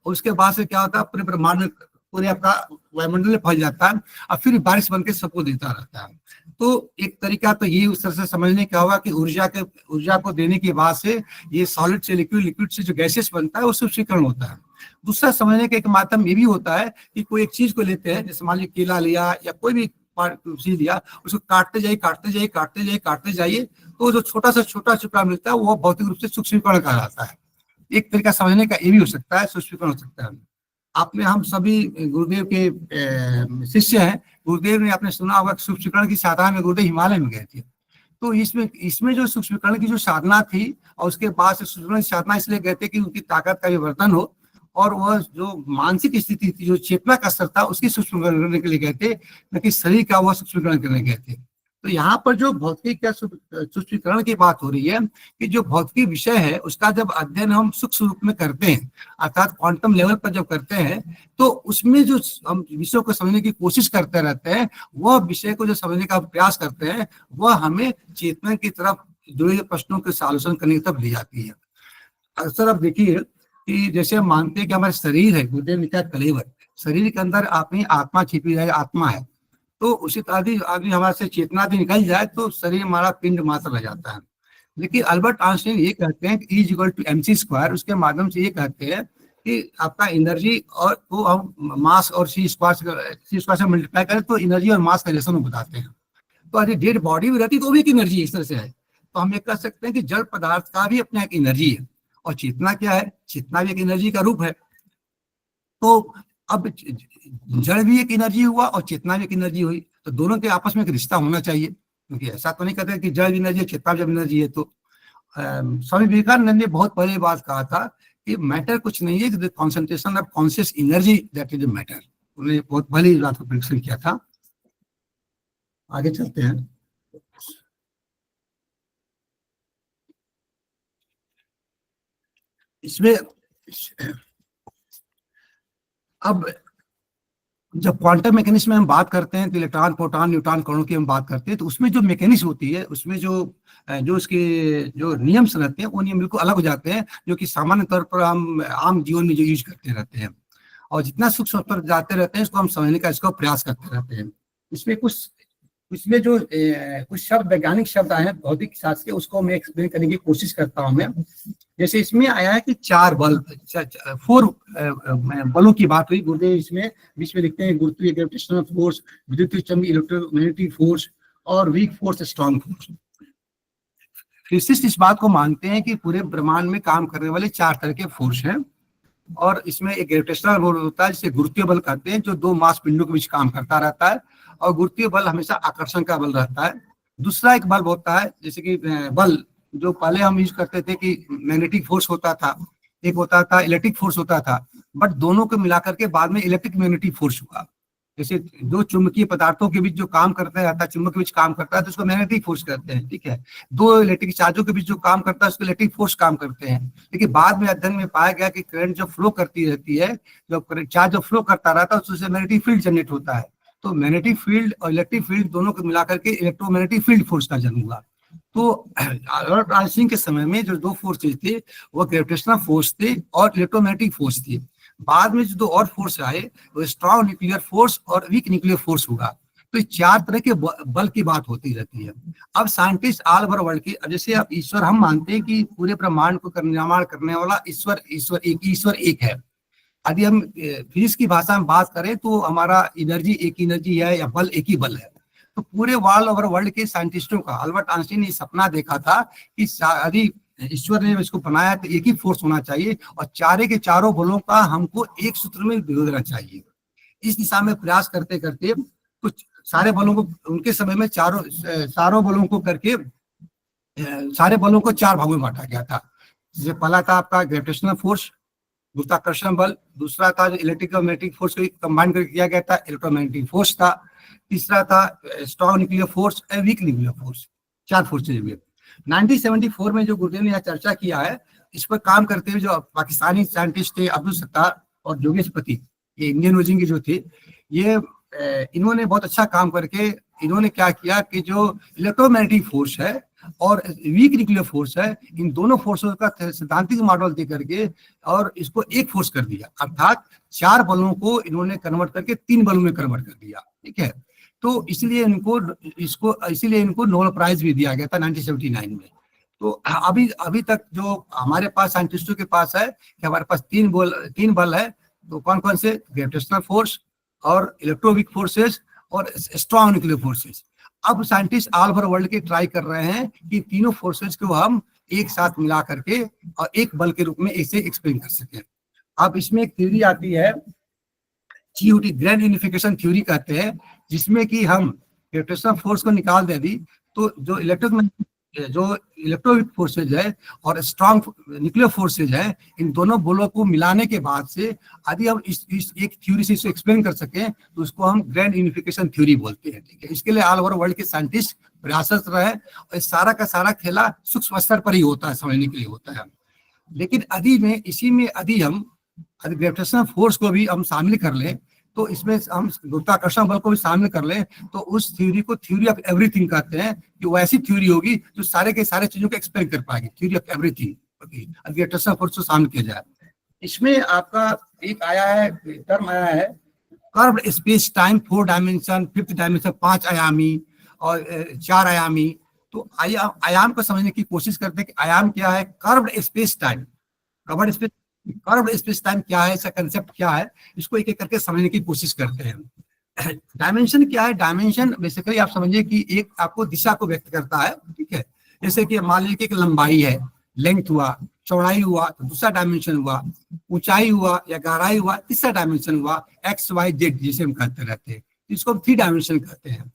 और उसके बाद से क्या होता है, पूरे ब्रह्मांड में पूरे आपका वायुमंडल में फैल जाता है, और फिर बारिश बनकर सबको देता रहता है। तो एक तरीका तो ये उस तरह से समझने का होगा कि ऊर्जा को देने के बाद से ये सॉलिड से लिक्विड से जो गैसेस बनता है वो सूक्ष्मीकरण होता है। दूसरा समझने का एक माध्यम ये भी होता है कि कोई एक चीज को लेते हैं, जैसे मान लीजिए केला लिया या कोई भी सील दिया, उसको काटते जाइए काटते जाइए काटते जाइए काटते जाइए, तो जो छोटा से छोटा टुकड़ा मिलता है वो भौतिक रूप से सूक्ष्मीकरण कहा जाता है। एक तरीका समझने का ये भी हो सकता है, सूक्ष्मीकरण हो सकता है। आपने, हम सभी गुरुदेव के शिष्य हैं, गुरुदेव ने आपने सुना होगा सूक्ष्मीकरण की साधना में गुरुदेव हिमालय में गए थे। तो इसमें जो सूक्ष्मीकरण की जो साधना थी, और उसके बाद से सूक्ष्मीकरण की साधना इसलिए गए थे कि उनकी ताकत का विवर्धन हो, और वह जो मानसिक स्थिति थी, जो चेतना का स्तर था, उसकी सूक्ष्मीकरण करने के लिए गए थे, न कि शरीर का वह सूक्ष्मीकरण करने गए थे। तो यहाँ पर जो भौतिक का सूक्ष्मीकरण की बात हो रही है कि जो भौतिक विषय है उसका जब अध्ययन हम सूक्ष्म रूप में करते हैं, अर्थात क्वांटम लेवल पर जब करते हैं, तो उसमें जो हम विषयों को समझने की कोशिश करते रहते हैं, वह विषय को जो समझने का प्रयास करते हैं, वह हमें चेतना की तरफ जुड़े हुए प्रश्नों के सॉल्यूशन करने की तरफ ले जाती है। अक्सर आप देखिए कि जैसे हम मानते हैं कि हमारा शरीर है, गुरुदेव ने कहा कलेवर, शरीर के अंदर अपनी आत्मा छिपी है, आत्मा है। तो उसी तरह आदमी हमारे से चेतना भी निकल जाए तो शरीर हमारा पिंड मात्र रह जाता है। लेकिन अल्बर्ट आइंस्टाइन ये कहते हैं कि E=mc², उसके माध्यम से ये कहते हैं कि आपका एनर्जी और तो हम मास और C² से मल्टीप्लाई करें तो एनर्जी और मास का रिलेशन बताते हैं। तो अगर डेड बॉडी भी रहती तो भी एक एनर्जी इस तरह से है। तो हम ये कह सकते हैं कि जड़ पदार्थ का भी अपना एक एनर्जी है, और चेतना क्या है, चेतना भी एक एनर्जी का रूप है। तो अब जड़ भी एक एनर्जी हुआ और चेतना भी एक एनर्जी हुई, तो दोनों के आपस में एक रिश्ता होना चाहिए, क्योंकि ऐसा तो नहीं कहते कि जड़ एनर्जी चेतना जब एनर्जी है। तो स्वामी विवेकानंद ने बहुत पहले बात कहा था कि मैटर कुछ नहीं है, the concentration of conscious energy that is matter. उन्होंने बहुत पहले इस बात को परीक्षण किया था। आगे चलते हैं। इसमें अब जब क्वांटम मैकेनिक्स में हम बात करते हैं तो इलेक्ट्रॉन, प्रोटॉन, न्यूट्रॉन, कणों की हम बात करते हैं, तो उसमें जो मैकेनिक्स होती है, उसमें जो उसके जो नियम रहते हैं, वो नियम बिल्कुल अलग हो जाते हैं, जो कि सामान्य तौर पर हम आम जीवन में जो यूज करते रहते हैं। और जितना सूक्ष्म पर जाते रहते हैं, इसको हम समझने का इसको प्रयास करते रहते हैं। इसमें जो कुछ शब्द, वैज्ञानिक शब्द आए हैं भौतिक शास्त्र के, उसको मैं एक्सप्लेन करने की कोशिश करता हूँ मैं। जैसे इसमें आया है कि 4 बल, 4 बलों की बात हुई। गुरुदेव इसमें बीच में लिखते हैं गुरुत्वीय ग्रेविटेशनल फोर्स, विद्युतीय चुंबकीय इलेक्ट्रोमैग्नेटिक फोर्स और weak force, strong force. Physicist इस बात को मानते हैं कि पूरे ब्रह्मांड में काम करने वाले 4 तरह के फोर्स हैं, और इसमें एक ग्रेविटेशनल बल होता है जिसे गुरुत्वीय बल कहते हैं, जो 2 मास पिंडों के बीच काम करता रहता है, और गुरुत्वीय बल हमेशा आकर्षण का बल रहता है। दूसरा एक बल होता है जैसे कि बल जो पहले हम यूज करते थे कि मैग्नेटिक फोर्स होता था, एक होता था इलेक्ट्रिक फोर्स होता था, बट दोनों को मिलाकर के बाद में इलेक्ट्रिक मैग्नेटिक फोर्स हुआ। जैसे 2 चुंबकीय पदार्थों के बीच जो काम करता रहता है, चुंबक के बीच काम करता है, तो उसको मैग्नेटिक फोर्स कहते हैं, ठीक है। 2 इलेक्ट्रिक चार्जों के बीच जो काम करता है उसको इलेक्ट्रिक फोर्स काम करते हैं। लेकिन बाद में अध्ययन में पाया गया कि करंट जो फ्लो करती रहती है, जब चार्ज जो फ्लो करता रहता है उससे मैग्नेटिक फील्ड जनरेट होता है। तो मैग्नेटिक फील्ड और इलेक्ट्रिक फील्ड दोनों को मिलाकर के इलेक्ट्रोमैग्नेटिक फील्ड फोर्स का जन्म हुआ। तो अल्बर्ट आइंस्टाइन के समय में जो 2 फोर्सेज थे, वो ग्रेविटेशनल फोर्स थे और इलेक्ट्रोमैग्नेटिक फोर्स थे। बाद में जो 2 और फोर्स आए, वो स्ट्रॉन्ग न्यूक्लियर फोर्स और वीक न्यूक्लियर फोर्स होगा। तो 4 तरह के बल की बात होती रहती है। अब साइंटिस्ट ऑल ओवर वर्ल्ड के, जैसे आप ईश्वर, हम मानते हैं कि पूरे ब्रह्मांड को निर्माण करने वाला ईश्वर एक है। यदि हम फिजिक्स की भाषा में बात करें तो हमारा एनर्जी एक एनर्जी है, या बल एक ही बल है। तो पूरे ऑल ओवर वर्ल्ड के साइंटिस्टों का, अल्बर्ट आइंस्टाइन ने सपना देखा था कि यदि ईश्वर ने इसको बनाया तो एक ही फोर्स होना चाहिए, और चारे के चारों बलों का हमको एक सूत्र में भिगोना चाहिए। इस दिशा में प्रयास करते करते कुछ सारे बलों को, उनके समय में चारों बलों को करके सारे बलों को 4 भागों में बांटा गया था। जैसे पहला था आपका ग्रेविटेशनल फोर्स, गुरुत्वाकर्षण बल, दूसरा था जो इलेक्ट्रिकल मैग्नेटिक फोर्स को कंबाइन करके किया गया था, इलेक्ट्रोमैग्नेटिक फोर्स था, तीसरा था strong nuclear force, weak nuclear force. 4 forces हुए। 1974 में जो गुरुदेव ने यहाँ चर्चा किया है, इस पर काम करते हुए जो पाकिस्तानी साइंटिस्ट थे अब्दुल सत्तार और जोगेश पति, ये इंडियन ओरिजिन के जो थे, ये इन्होंने बहुत अच्छा काम करके इन्होंने क्या किया कि जो इलेक्ट्रोमैग्नेटिक फोर्स है और वीक न्यूक्लियर फोर्स है, इन दोनों फोर्सों का सिद्धांतिक मॉडल दे करके और इसको एक फोर्स कर दिया। अर्थात 4 बलों को इन्होंने कन्वर्ट करके 3 बलों में कन्वर्ट कर दिया, ठीक है। तो इसलिए इनको नोबेल प्राइज भी दिया गया था 1979 में। तो अभी तक जो हमारे पास साइंटिस्टों के पास है कि हमारे पास 3 बल है। तो कौन कौन से? ग्रेविटेशनल फोर्स और इलेक्ट्रोवीक फोर्सेस और स्ट्रॉन्ग न्यूक्लियर फोर्सेज। अब साइंटिस्ट ऑल ओवर वर्ल्ड के ट्राई कर रहे हैं कि तीनों फोर्सेज को हम एक साथ मिला करके और एक बल के रूप में इसे एक्सप्लेन कर सकें। अब इसमें एक थ्योरी आती है, GUT ग्रैंड यूनिफिकेशन थ्योरी कहते हैं, जिसमें कि हम ग्रेविटेशनल फोर्स को निकाल दे दी तो जो इलेक्ट्रोविक फोर्सेज है और स्ट्रॉन्ग न्यूक्लियर फोर्सेज है, इन दोनों बलों को मिलाने के बाद से यदि हम इस एक थ्योरी से इसे एक्सप्लेन कर सकें तो उसको हम ग्रैंड यूनिफिकेशन थ्योरी बोलते हैं। ठीक है, इसके लिए ऑल ओवर वर्ल्ड के साइंटिस्ट प्रयासरत रहे और सारा का सारा खेला सूक्ष्म स्तर पर ही होता है, समझने के लिए होता है। लेकिन इसी में यदि हम ग्रेविटेशनल फोर्स को भी हम शामिल कर लें, तो इसमें हम गुरुत्वाकर्षण बल को भी शामिल कर लें, तो उस थ्योरी को थ्योरी ऑफ एवरीथिंग कहते हैं, कि वो ऐसी थ्योरी होगी जो सारे के सारे चीजों को एक्सप्लेन कर पाएगी, theory of everything. Gravitational force को शामिल किया जाए। इसमें आपका एक टर्म आया है curved space time, 4 dimension, 5th dimension, 5 आयामी और 4 आयामी। तो आयाम को समझने की कोशिश करते हैं कि आयाम क्या है। Curved space time, curved space time क्या है, इसका कंसेप्ट क्या है, इसको एक एक करके समझने की कोशिश करते हैं। डायमेंशन क्या है? डायमेंशन बेसिकली आप समझिए कि एक आपको दिशा को व्यक्त करता है। ठीक है, जैसे कि मान लीजिए कि एक लंबाई है, लेंथ हुआ, चौड़ाई हुआ तो दूसरा डायमेंशन हुआ, ऊंचाई हुआ या गहराई हुआ तीसरा डायमेंशन हुआ, XYZ जिसे हम कहते रहते हैं, इसको हम 3 डायमेंशन कहते हैं।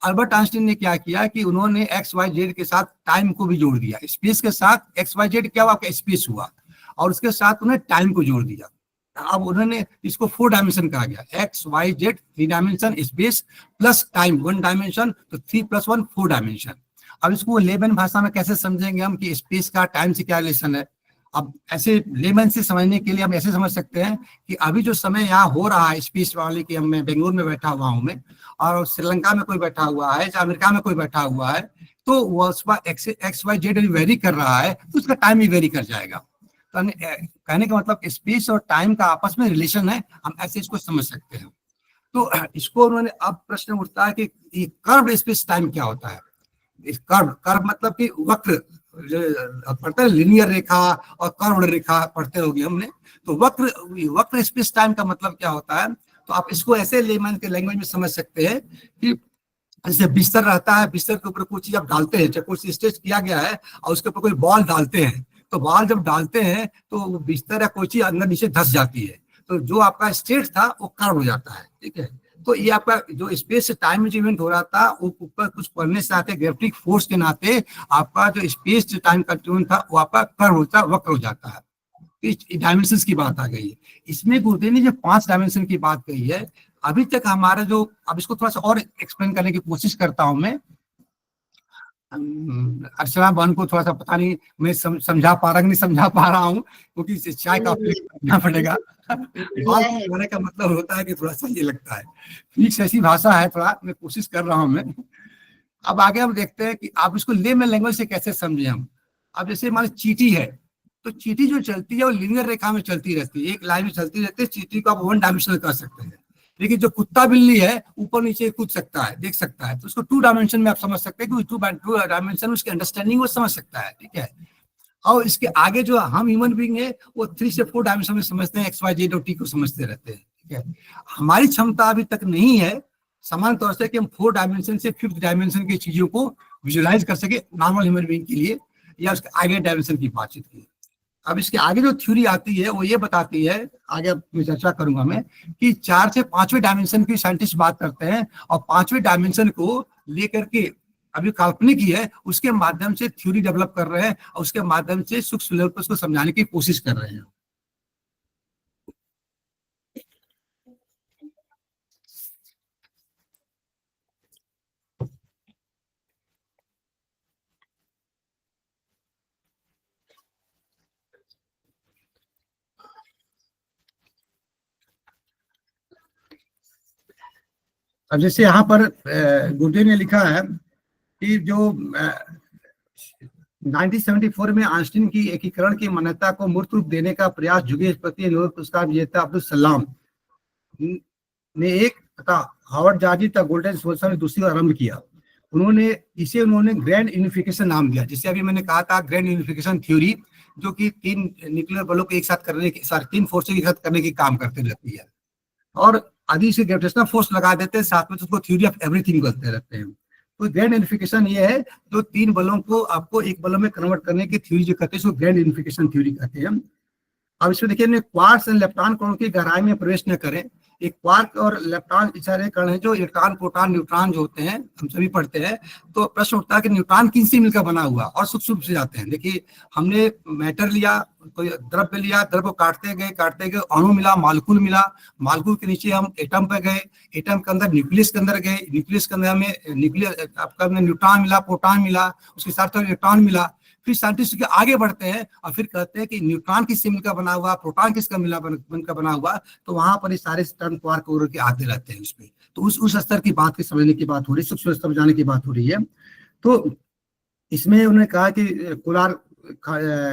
अल्बर्ट आइंस्टीन ने क्या किया कि उन्होंने XYZ के साथ टाइम को भी जोड़ दिया। स्पेस के साथ XYZ क्या हुआ, आपका स्पेस हुआ, और उसके साथ उन्होंने टाइम को जोड़ दिया। अब उन्होंने इसको 4 डायमेंशन कहा गया, XYZ 3 dimension, space plus time 1 dimension, तो 3 + 1 4 डायमेंशन। अब इसको लेमन भाषा में कैसे समझेंगे हम कि स्पेस का टाइम से क्या रिलेशन है। अब ऐसे लेमन से समझने के लिए हम ऐसे समझ सकते हैं कि अभी जो समय यहाँ हो रहा है स्पेस वाले की, मैं बेंगलुरु में बैठा हुआ हूँ मैं, और श्रीलंका में कोई बैठा हुआ है, या अमेरिका में कोई बैठा हुआ है, तो वो उसका XYZ वेरी कर रहा है तो उसका टाइम भी वेरी कर जाएगा। तो कहने का मतलब स्पेस और टाइम का आपस में रिलेशन है, हम ऐसे इसको समझ सकते हैं। तो इसको उन्होंने, अब प्रश्न उठता है कि ये कर्व स्पेस टाइम क्या होता है। इस कर्व मतलब कि वक्र पढ़ते हैं, लिनियर रेखा और कर्व रेखा पढ़ते होंगे हमने। तो वक्र स्पेस टाइम का मतलब क्या होता है, तो आप इसको ऐसे लेमन के लैंग्वेज में समझ सकते हैं कि जैसे बिस्तर रहता है, बिस्तर के ऊपर कोई चीज आप डालते हैं, चाहे कुछ स्टेच किया गया है और उसके ऊपर कोई बॉल डालते हैं, तो बॉल जब डालते हैं तो बिस्तर या कोई चीज अंदर नीचे धस जाती है, तो जो आपका स्टेट था वो कर्व हो जाता है। ठीक है, तो ये आपका जो स्पेस टाइम में जो इवेंट हो रहा था वो ऊपर कुछ पढ़ने से आते ग्रेविटिक फोर्स के नाते आपका जो स्पेस टाइम कंटिन्यूम था वो आपका कर्व होता है, वक्र हो जाता है। इस डायमेंशन की बात आ गई है। इसमें गुरुदेव ने जो 5 डायमेंशन की बात कही है, अभी तक हमारा जो, अब इसको थोड़ा सा और एक्सप्लेन करने की कोशिश करता हूं मैं। अर्चना बहन को थोड़ा सा पता नहीं मैं समझा पा रहा, नहीं समझा पा रहा हूँ, क्योंकि चाय का करना पड़ेगा। बात का मतलब होता है कि थोड़ा सा ये लगता है फिक्स ऐसी भाषा है, थोड़ा मैं कोशिश कर रहा हूँ मैं। अब आगे हम देखते हैं कि आप इसको लेमन लैंग्वेज से कैसे समझे हम। अब जैसे हमारी चींटी है, तो चींटी जो चलती है वो लीनियर रेखा में चलती रहती है, एक लाइन में चलती रहती है। चींटी को आप 1 डायमेंशनल कर सकते हैं, लेकिन जो कुत्ता बिल्ली है ऊपर नीचे कूद सकता है, देख सकता है, तो उसको 2 डायमेंशन में आप समझ सकते हैं कि 2 डायमेंशन उसकी अंडरस्टैंडिंग वो समझ सकता है। ठीक है, और इसके आगे जो हम ह्यूमन बीइंग है वो 3 से 4 डायमेंशन में समझते हैं, XYZ और T को समझते रहते हैं। ठीक है, हमारी क्षमता अभी तक नहीं है समान तौर से कि हम 4 डायमेंशन से 5th डायमेंशन की चीजों को विजुअलाइज कर सके नॉर्मल ह्यूमन बीइंग के लिए, या उसके आगे डायमेंशन की बातचीत की। अब इसके आगे जो थ्योरी आती है वो ये बताती है, आगे मैं चर्चा करूंगा मैं, कि 4 से 5वें डायमेंशन की साइंटिस्ट बात करते हैं, और 5वें डायमेंशन को लेकर के अभी काल्पनिक ही है, उसके माध्यम से थ्योरी डेवलप कर रहे हैं और उसके माध्यम से सूक्ष्म लेवल पर उसको समझाने की कोशिश कर रहे हैं। अब जैसे यहाँ पर गुरुदेव ने लिखा है कि जो 1974 में आइंस्टीन की एकीकरण की मान्यता को मूर्त रूप देने का प्रयास जुगेश नोबेल पुरस्कार विजेता अब्दुल सलाम ने एक तथा हावर्ड जार्जी तथा गोल्डन सोल्सन ने दूसरी आरंभ किया। उन्होंने ग्रैंड यूनिफिकेशन नाम दिया, जिसे अभी मैंने कहा था ग्रैंड यूनिफिकेशन थ्योरी, जो कि 3 न्यूक्लियर बलों को एक साथ करने की, 3 फोर्सेज एक साथ करने की काम करते रहती है। और आदि से ग्रेविटेशनल फोर्स लगा देते हैं, साथ में तो उसको थ्योरी ऑफ एवरीथिंग बोलते रहते हैं। तो ग्रैंड यूनिफिकेशन ये है, जो तीन बलों को आपको एक बलों में कन्वर्ट करने की थ्योरी जो कहते हैं, उसको ग्रैंड यूनिफिकेशन थ्योरी कहते हैं। अब इसमें देखिए, क्वार्क्स एंड लेप्टॉन कणों की गहराई में प्रवेश न करें। एक क्वार्क और लेप्टॉन इशारे कण है जो इलेक्ट्रॉन, प्रोटॉन, न्यूट्रॉन जो होते हैं, हम सभी पढ़ते हैं। तो प्रश्न उठता है कि न्यूट्रॉन किनसे मिलकर बना हुआ, और सूक्ष्म से जाते हैं। देखिए, हमने मैटर लिया, कोई द्रव्य लिया, द्रव्य को काटते गए अणु मिला, मालिक्यूल मिला, मालिक्यूल के नीचे हम एटम पे गए, एटम के अंदर न्यूक्लियस के अंदर गए, न्यूक्लियस के अंदर हमें आपका न्यूट्रॉन मिला, प्रोटॉन मिला, उसके साथ इलेक्ट्रॉन मिला। फिर साइंटिस्ट के आगे बढ़ते हैं और फिर कहते हैं कि न्यूट्रॉन किससे मिलकर बना हुआ, प्रोटॉन किसका बनकर बना हुआ। तो वहां पर ये सारे टर्म क्वार्क वगैरह के आते रहते हैं उसमें। तो उस स्तर की बात की समझने की बात हो रही है, सूक्ष्म स्तर जाने की बात हो रही है। तो इसमें उन्होंने कहा कि कोलार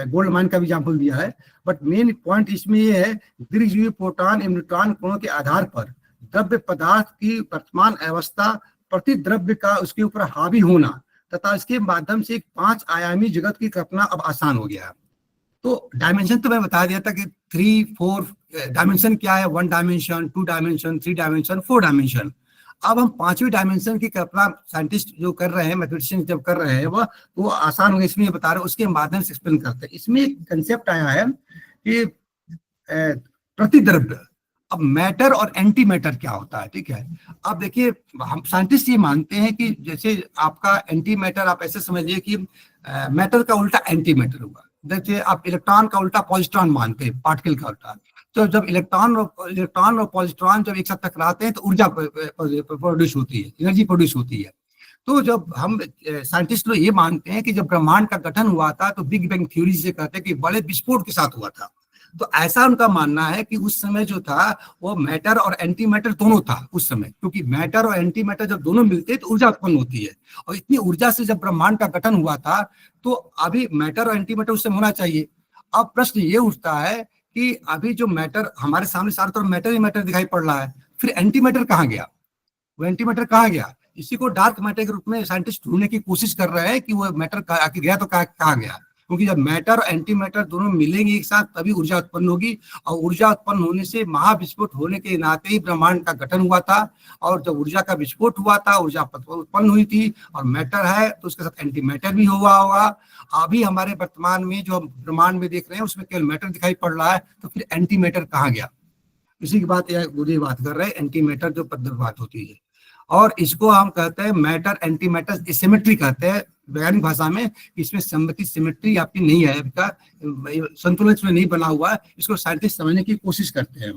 गोल्ड माइन का भी एग्जाम्पल दिया है, बट मेन पॉइंट इसमें ये है, दीर्घजीवी प्रोटॉन एवं न्यूट्रॉन कोणों के आधार पर द्रव्य पदार्थ की वर्तमान अवस्था प्रति द्रव्य का उसके ऊपर हावी होना तथा इसके माध्यम से एक 5 आयामी जगत की कल्पना अब आसान हो गया है। तो डायमेंशन तो मैं बता दिया था कि 3-4 डायमेंशन क्या है, 1 डायमेंशन, 2 डायमेंशन, 3 डायमेंशन, 4 डायमेंशन। अब हम 5वीं डायमेंशन की कल्पना साइंटिस्ट जो कर रहे हैं, मैथमेटिशियन जब कर रहे हैं, वो आसान होगा, इसमें बता रहे हैं, उसके माध्यम से एक्सप्लेन करते हैं। इसमें एक कंसेप्ट आया है कि प्रतिद्रव्य। अब मैटर और एंटी मैटर क्या होता है, ठीक है। अब देखिए, हम साइंटिस्ट ये मानते हैं कि जैसे आपका एंटी मैटर, आप ऐसे समझिए कि मैटर का उल्टा एंटी मैटर होगा। जैसे आप इलेक्ट्रॉन का उल्टा पॉजिट्रॉन मानते हैं, पार्टिकल का उल्टा। तो जब इलेक्ट्रॉन और पॉजिट्रॉन जब एक साथ टकराते हैं तो ऊर्जा प्रोड्यूस होती है, एनर्जी प्रोड्यूस होती है। तो जब हम साइंटिस्ट लोग ये मानते हैं कि जब ब्रह्मांड का गठन हुआ था तो बिग बैंग थ्योरी से कहते हैं कि बड़े विस्फोट के साथ हुआ था। तो ऐसा उनका मानना है कि उस समय जो था वो मैटर और एंटी मैटर दोनों था उस समय, क्योंकि मैटर और एंटी मैटर जब दोनों मिलते हैं तो ऊर्जा उत्पन्न होती है। और इतनी ऊर्जा से जब ब्रह्मांड का गठन हुआ था तो अभी मैटर और एंटी मैटर उस समय होना चाहिए। अब प्रश्न ये उठता है कि अभी जो मैटर हमारे सामने सारे तरफ मैटर ही मैटर दिखाई पड़ रहा है, फिर एंटी मैटर कहाँ गया, वो एंटी मैटर कहाँ गया? इसी को डार्क मैटर के रूप में साइंटिस्ट ढूंढने की कोशिश कर रहे हैं कि वो मैटर आके गया तो कहाँ गया। क्योंकि जब मैटर और एंटी मैटर दोनों मिलेंगे एक साथ तभी ऊर्जा उत्पन्न होगी, और ऊर्जा उत्पन्न होने से महाविस्फोट होने के नाते ही ब्रह्मांड का गठन हुआ था। और जब ऊर्जा का विस्फोट हुआ था, ऊर्जा उत्पन्न हुई थी, और मैटर है तो उसके साथ एंटी मैटर भी हुआ होगा। अभी हमारे वर्तमान में जो हम ब्रह्मांड में देख रहे हैं उसमें केवल मैटर दिखाई पड़ रहा है, तो फिर एंटी मैटर कहाँ गया? इसी की बात बात कर रहे हैं, एंटी मैटर जो बात होती है। और इसको हम कहते हैं मैटर एंटी मैटर सिमेट्री कहते हैं वैज्ञानिक भाषा में। इसमें सम्मति सिमेट्री आपकी नहीं है, इसका संतुलन इसमें नहीं बना हुआ है। इसको साइंटिस्ट समझने की कोशिश करते हैं।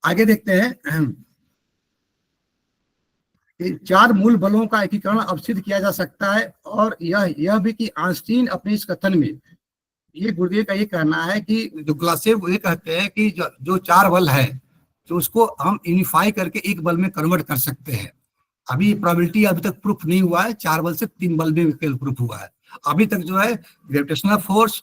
आगे देखते हैं, 4 मूल बलों का एकीकरण अब सिद्ध किया जा सकता है। और यह भी कि आइंस्टीन अपने इस कथन में, ये गुरुदेव का ये कहना है कि जो ग्लासेव ये कहते हैं कि जो 4 बल है तो उसको हम यूनिफाई करके एक बल में कन्वर्ट कर सकते हैं। अभी प्रोबेबिलिटी अभी तक प्रूफ नहीं हुआ है, 4 बल से 3 बल में प्रूफ हुआ है। अभी तक जो है ग्रेविटेशनल फोर्स,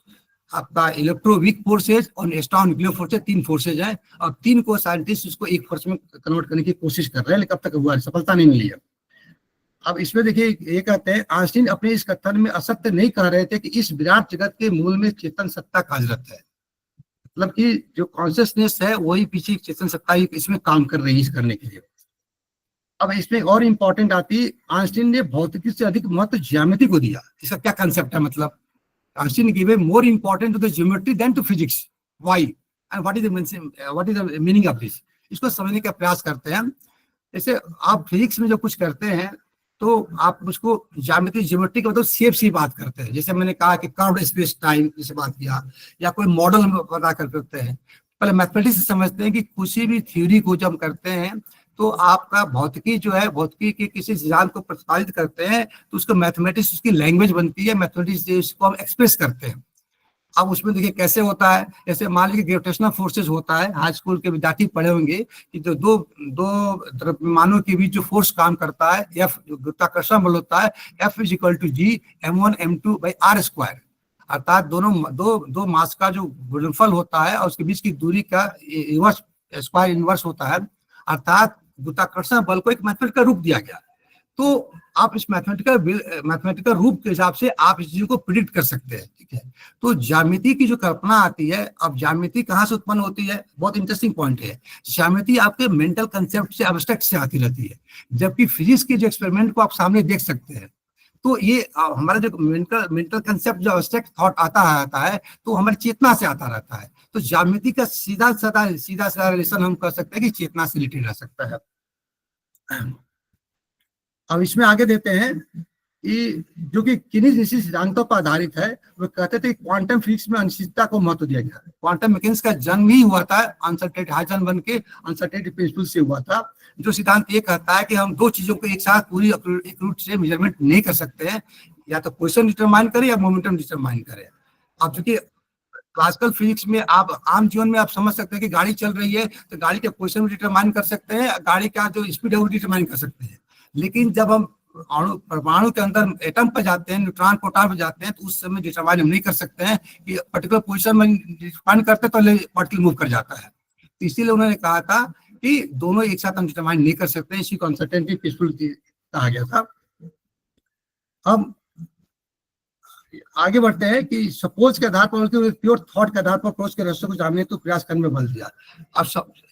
आपका इलेक्ट्रोवीक फोर्सेज और एक्स्ट्रा न्यूक्लियर फोर्सेज, 3 फोर्सेज हैं। और 3 को साइंटिस्ट उसको एक फोर्स में कन्वर्ट करने की कोशिश कर रहे हैं, लेकिन अब तक हुआ है, सफलता नहीं मिली है। अब इसमें देखिए, ये कहते हैं आइंस्टीन अपने इस कथन में असत्य नहीं कह रहे थे कि इस विराट जगत के मूल में चेतन सत्ता कार्यरत है। मतलब कि जो कॉन्शियसनेस है वही पीछे चेतन सत्ता ही इसमें काम कर रही है इस करने के लिए। अब इसमें और इंपॉर्टेंट आती है, आइंस्टीन ने भौतिकी से अधिक महत्व ज्यामिति को दिया। इसका क्या कंसेप्ट है? मतलब Einstein give more important to the geometry than to physics. Why and what is the meaning of this? इसको समझने का प्रयास करते हैं। जैसे आप फिजिक्स में जो कुछ करते हैं तो आप उसको ज्योमेट्री के मतलब शेप से बात करते हैं। जैसे मैंने कहा कि कर्व्ड स्पेस टाइम जैसे बात किया, या कोई मॉडल हम पता करते हैं। पहले मैथमेटिक्स से समझते हैं कि किसी भी थ्योरी को जब करते हैं तो आपका भौतिकी जो है, भौतिकी के किसी सिद्धांत को प्रतिपादित करते हैं तो उसको मैथमेटिक्स उसकी लैंग्वेज बनती है, मैथमेटिक्स से उसको हम एक्सप्रेस करते हैं। अब उसमें देखिए कैसे होता है। जैसे मान लीजिए ग्रेविटेशनल फोर्सेज होता है, हाई स्कूल के विद्यार्थी पढ़े होंगे कि जो दो द्रव्यमानों के बीच जो फोर्स काम करता है, एफ जो गुरुत्वाकर्षण बल होता है, F = G m1 m2/r²। अर्थात दो मास का जो गुणनफल होता है और उसके बीच की दूरी का स्क्वायर इनवर्स होता है। अर्थात गुरुत्वाकर्षण बल को एक मेथड का रूप दिया गया। तो आप इस मैथमेटिकल रूप के हिसाब से आप इस चीज को प्रिडिक्ट कर सकते हैं, ठीक है। तो ज्यामिति की जो कल्पना आती है, अब ज्यामिति कहाँ से उत्पन्न होती है, बहुत इंटरेस्टिंग पॉइंट है। ज्यामिति आपके मेंटल कंसेप्ट से, एब्स्ट्रैक्ट से आती रहती है, जबकि फिजिक्स के जो एक्सपेरिमेंट को आप सामने देख सकते हैं, तो ये हमारा जो मेंटल कंसेप्ट, जो एब्स्ट्रैक्ट थॉट आता है तो हमारी चेतना से आता रहता है। तो ज्यामिति का सीधा साधा रिलेशन हम कर सकते हैं कि चेतना से रिलेटेड रह सकता है। अब इसमें आगे देते हैं कि जो कि किन्हीं जैसी सिद्धांतों पर आधारित है। वो कहते थे क्वांटम फिजिक्स में अनिश्चितता को महत्व दिया गया है। क्वांटम मैकेनिक्स का जन्म ही हुआ था अनसर्टेनिटी, हाइजेनबर्ग के अनसर्टेनिटी प्रिंसिपल से हुआ था, जो सिद्धांत ये कहता है कि हम दो चीजों को एक साथ पूरी एक रूट से मेजरमेंट नहीं कर सकते हैं, या तो पोजीशन डिटरमाइन करें या मोमेंटम डिटरमाइन करें। अब चूंकि क्लासिकल फिजिक्स में आप आम जीवन में आप समझ सकते हैं कि गाड़ी चल रही है तो गाड़ी के पोजीशन भी डिटरमाइन कर सकते हैं, गाड़ी का जो स्पीड है वो डिटरमाइन कर सकते हैं। लेकिन जब हम परमाणु के अंदर एटम पे जाते हैं, न्यूट्रॉन प्रोटॉन पे जाते हैं, तो उस समय डिटरमाइन हम नहीं कर सकते हैं कि पर्टिकुलर पोजीशन में डिटरमाइन करते तो पार्टिकल मूव कर जाता है। तो इसीलिए उन्होंने कहा था कि दोनों एक साथ हम डिटरमाइन नहीं कर सकते हैं, इसी को अनसर्टेनिटी प्रिंसिपल कहा गया था। अब आगे बढ़ते हैं कि सपोज के आधार पर, प्योर थॉट के आधार पर अप्रोच के रहस्य को जानने तो प्रयास करने में बल दिया। अब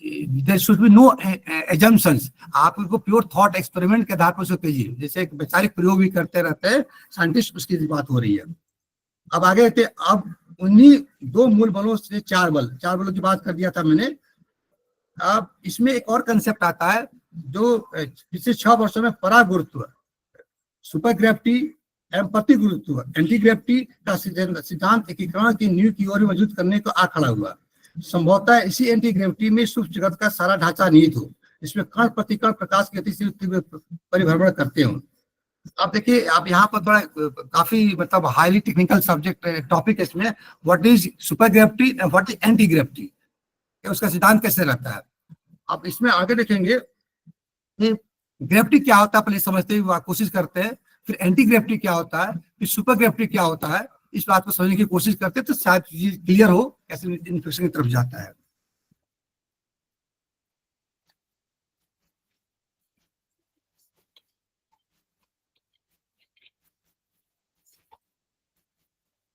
there should be no assumptions, आपको प्योर थॉट एक्सपेरिमेंट के आधार पर उसको कीजिए, जैसे एक वैचारिक प्रयोग भी करते रहते हैं साइंटिस्ट, उसकी बात हो रही है। अब आगे थे, अब उन्हीं दो मूल बलों से चार बलों की बात कर दिया था मैंने। अब इसमें एक और कंसेप्ट आता है जो पिछले 6 वर्षों में परागुरुत्व, सुपर ग्रेविटी एवं प्रति गुरुत्व, एंटी ग्रेविटी का सिद्धांत एकीकरण की नींव की ओर मजबूत करने को आ खड़ा हुआ। संभवतः इसी एंटी ग्रेविटी में सूक्ष्म जगत का सारा ढांचा निहित हो, इसमें कण प्रतिकण प्रकाश की गति से परिभ्रमण करते हो। आप देखिए, आप यहाँ पर थोड़ा काफी मतलब हाईली टेक्निकल सब्जेक्ट टॉपिक है इसमें, what is super gravity and what is anti gravity, उसका सिद्धांत कैसे रहता है। आप इसमें आगे देखेंगे कि ग्रेविटी क्या होता है, पहले समझते हुए कोशिश करते हैं, फिर एंटी ग्रेविटी क्या होता है, फिर सुपर ग्रेविटी क्या होता है, इस बात को समझने की कोशिश करते हैं तो शायद चीज क्लियर हो कैसे इन्फेक्शन की तरफ जाता है।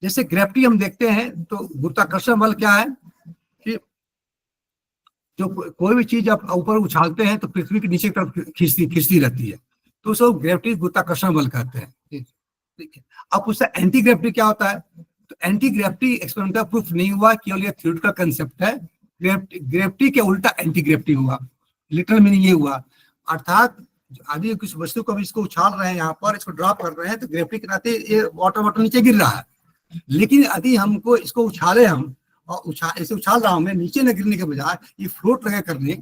जैसे ग्रेविटी हम देखते हैं तो गुरुत्वाकर्षण बल क्या है कि जो कोई भी चीज आप ऊपर उछालते हैं तो पृथ्वी के नीचे की तरफ खींचती रहती है, तो उसको ग्रेविटी गुरुत्वाकर्षण बल कहते हैं, ठीक है। अब उसका एंटी ग्रेविटी क्या होता है, तो एंटी ग्रेविटी एक्सपेरिमेंटल प्रूफ नहीं हुआ, केवल ये थ्योरेटिकल कंसेप्ट है। ग्रेविटी के उल्टा एंटी ग्रेविटी हुआ, लिटरल मीनिंग ये हुआ, अर्थात यदि किसी वस्तु को इसको उछाल रहे हैं, यहाँ पर इसको ड्रॉप कर रहे हैं तो ग्रेविटी के नाते ये वाटर नीचे गिर रहा है। लेकिन यदि हमको इसको उछाले हम और ऐसे उछाल रहा हूं मैं, नीचे न गिरने के बजाय ये फ्लोट लगे करने,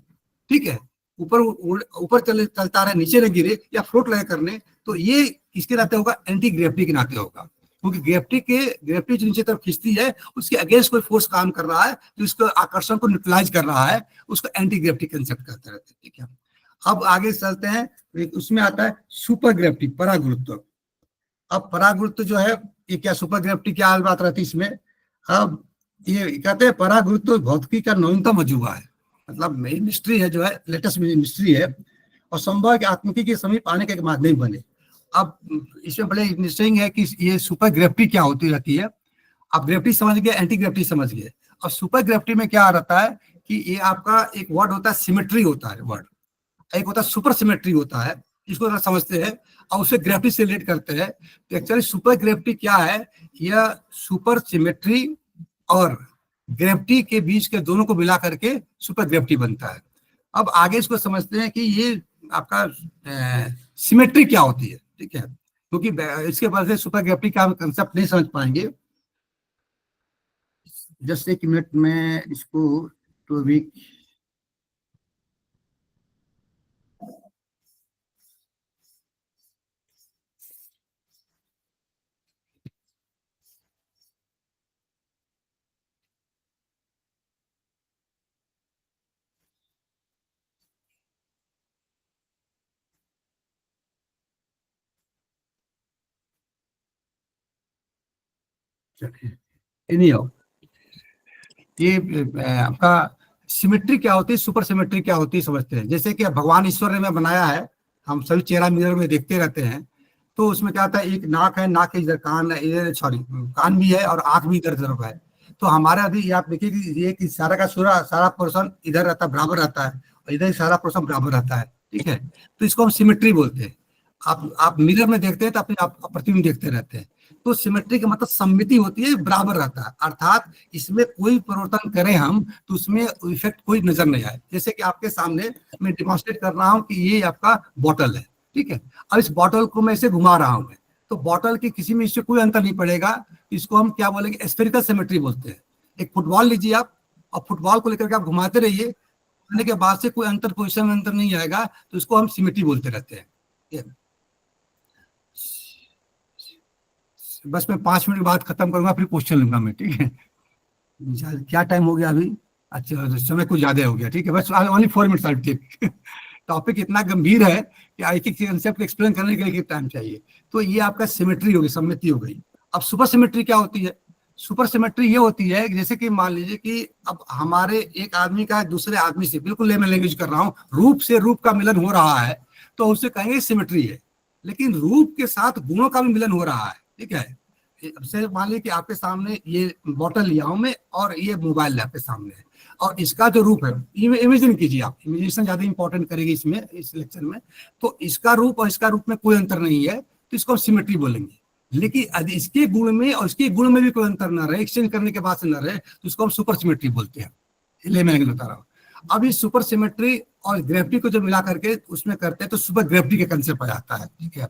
ठीक है, ऊपर चलता रहे, नीचे न गिरे या फ्लोट लगे करने, तो ये किसके नाते होगा, एंटी ग्रेविटी के नाते होगा। क्योंकि ग्रेविटी जो नीचे तरफ खींचती है उसके अगेंस्ट कोई फोर्स काम कर रहा है जो इसको आकर्षण को न्यूट्रलाइज कर रहा है, उसको एंटी ग्रेविटी कंसेप्ट कहते रहते हैं, ठीक है। अब आगे चलते हैं, उसमें आता है सुपर ग्रेविटी, परागुरुत्व। अब परागुरुत्व जो है ये क्या, सुपर ग्रेविटी क्या बात रहती है इसमें। अब ये कहते हैं परागुरुत्व भौतिकी का नवीनतम अजूबा है, मतलब मिस्ट्री है, जो है लेटेस्ट मिस्ट्री है, और संभव है कि आत्मिकी के समीप आने के माध्यम बने। अब इसमें बड़े इंटरेस्टिंग है कि ये सुपर ग्रेविटी क्या होती रहती है। आप ग्रेविटी समझ गए, एंटी ग्रेविटी समझ गए, और सुपर ग्रेविटी में क्या रहता है कि ये आपका एक वर्ड होता है, सिमेट्री होता है वर्ड, एक होता है सुपर सिमेट्री होता है, इसको समझते हैं और उसे ग्रेविटी से रिलेट करते हैं। तो एक्चुअली सुपर ग्रेविटी क्या है, यह सुपर सिमेट्री और ग्रेविटी के बीच के दोनों को मिला करके सुपर ग्रेविटी बनता है। अब आगे इसको समझते हैं कि ये आपका सिमेट्री क्या होती है, ठीक है, क्योंकि इसके बाद से सुपर ग्रेविटी का हम कंसेप्ट नहीं समझ पाएंगे। जस्ट एक मिनट में इसको तो भी नहीं हो, ये आपका सिमेट्री क्या होती है, सुपर सिमेट्री क्या होती है समझते हैं। जैसे कि भगवान ईश्वर ने बनाया है, हम सभी चेहरा मिरर में देखते रहते हैं, तो उसमें क्या होता है, एक नाक है, नाक के इधर कान है, इधर सॉरी कान भी है और आंख भी इधर तरफ है। तो हमारा अभी ये आप देखिए कि ये कि सारा का सारा पोर्शन इधर रहता है, बराबर रहता है, और इधर सारा पोर्शन बराबर रहता है, ठीक है। तो इसको हम सिमेट्री बोलते हैं। आप मिरर में देखते हैं तो अपने आप प्रतिबिंब देखते रहते हैं। तो सिमेट्री का मतलब सममिति होती है, बराबर रहता है, अर्थात इसमें कोई परिवर्तन करें हम तो उसमें इफेक्ट कोई नजर नहीं आए। जैसे कि आपके सामने मैं डिमॉन्स्ट्रेट कर रहा हूँ कि ये आपका बॉटल है, ठीक है। अब इस बॉटल को मैं इसे घुमा रहा हूँ, तो बॉटल की किसी में इससे कोई अंतर नहीं पड़ेगा। इसको हम क्या बोलेंगे, स्फेरिकल सिमेट्री बोलते हैं। एक फुटबॉल लीजिए आप, और फुटबॉल को लेकर के आप घुमाते रहिए, घुमाने के बाद से कोई अंतर, पोजिशन में अंतर नहीं आएगा, तो इसको हम सिमेट्री बोलते रहते हैं। बस मैं 5 मिनट के बाद खत्म करूंगा, फिर क्वेश्चन लूंगा मैं, ठीक है। क्या टाइम हो गया अभी? अच्छा, समय कुछ ज्यादा हो गया, ठीक है। बस only 4 minutes I take. Topic इतना गंभीर है कि एक एक कंसेप्ट एक्सप्लेन करने के लिए टाइम चाहिए। तो ये आपका सिमेट्री हो गई, सम्मिति हो गई। अब सुपर सिमेट्री क्या होती है? सुपर सिमेट्री ये होती है जैसे कि मान लीजिए कि अब हमारे एक आदमी का दूसरे आदमी से, बिल्कुल लेमन लैंग्वेज कर रहा हूँ, रूप से रूप का मिलन हो रहा है, तो उसे कहेंगे सिमेट्री है। लेकिन रूप के साथ गुणों का भी मिलन हो रहा है, ठीक है। से मान लीजिए कि आपके सामने ये बॉटल लिया हूं मैं, और ये मोबाइल आपके सामने है, और इसका जो रूप है, इमेजिन कीजिए आप, इमेजिनेशन ज्यादा इंपॉर्टेंट करेगी इसमें, इस लेक्चर में। तो इसका रूप और इसका रूप में कोई अंतर नहीं है, तो इसको सिमेट्री बोलेंगे। लेकिन यदि इसके गुण में और इसके गुण में भी कोई अंतर ना रहे, एक्सचेंज करने के बाद से ना रहे, तो इसको हम सुपर सिमेट्री बोलते हैं। ले मैं बता रहा हूँ। अब इस सुपर सिमेट्री और ग्रेविटी को जब मिला करके उसमें करते हैं तो सुपर ग्रेविटी का कंसेप्ट आ जाता है, ठीक है।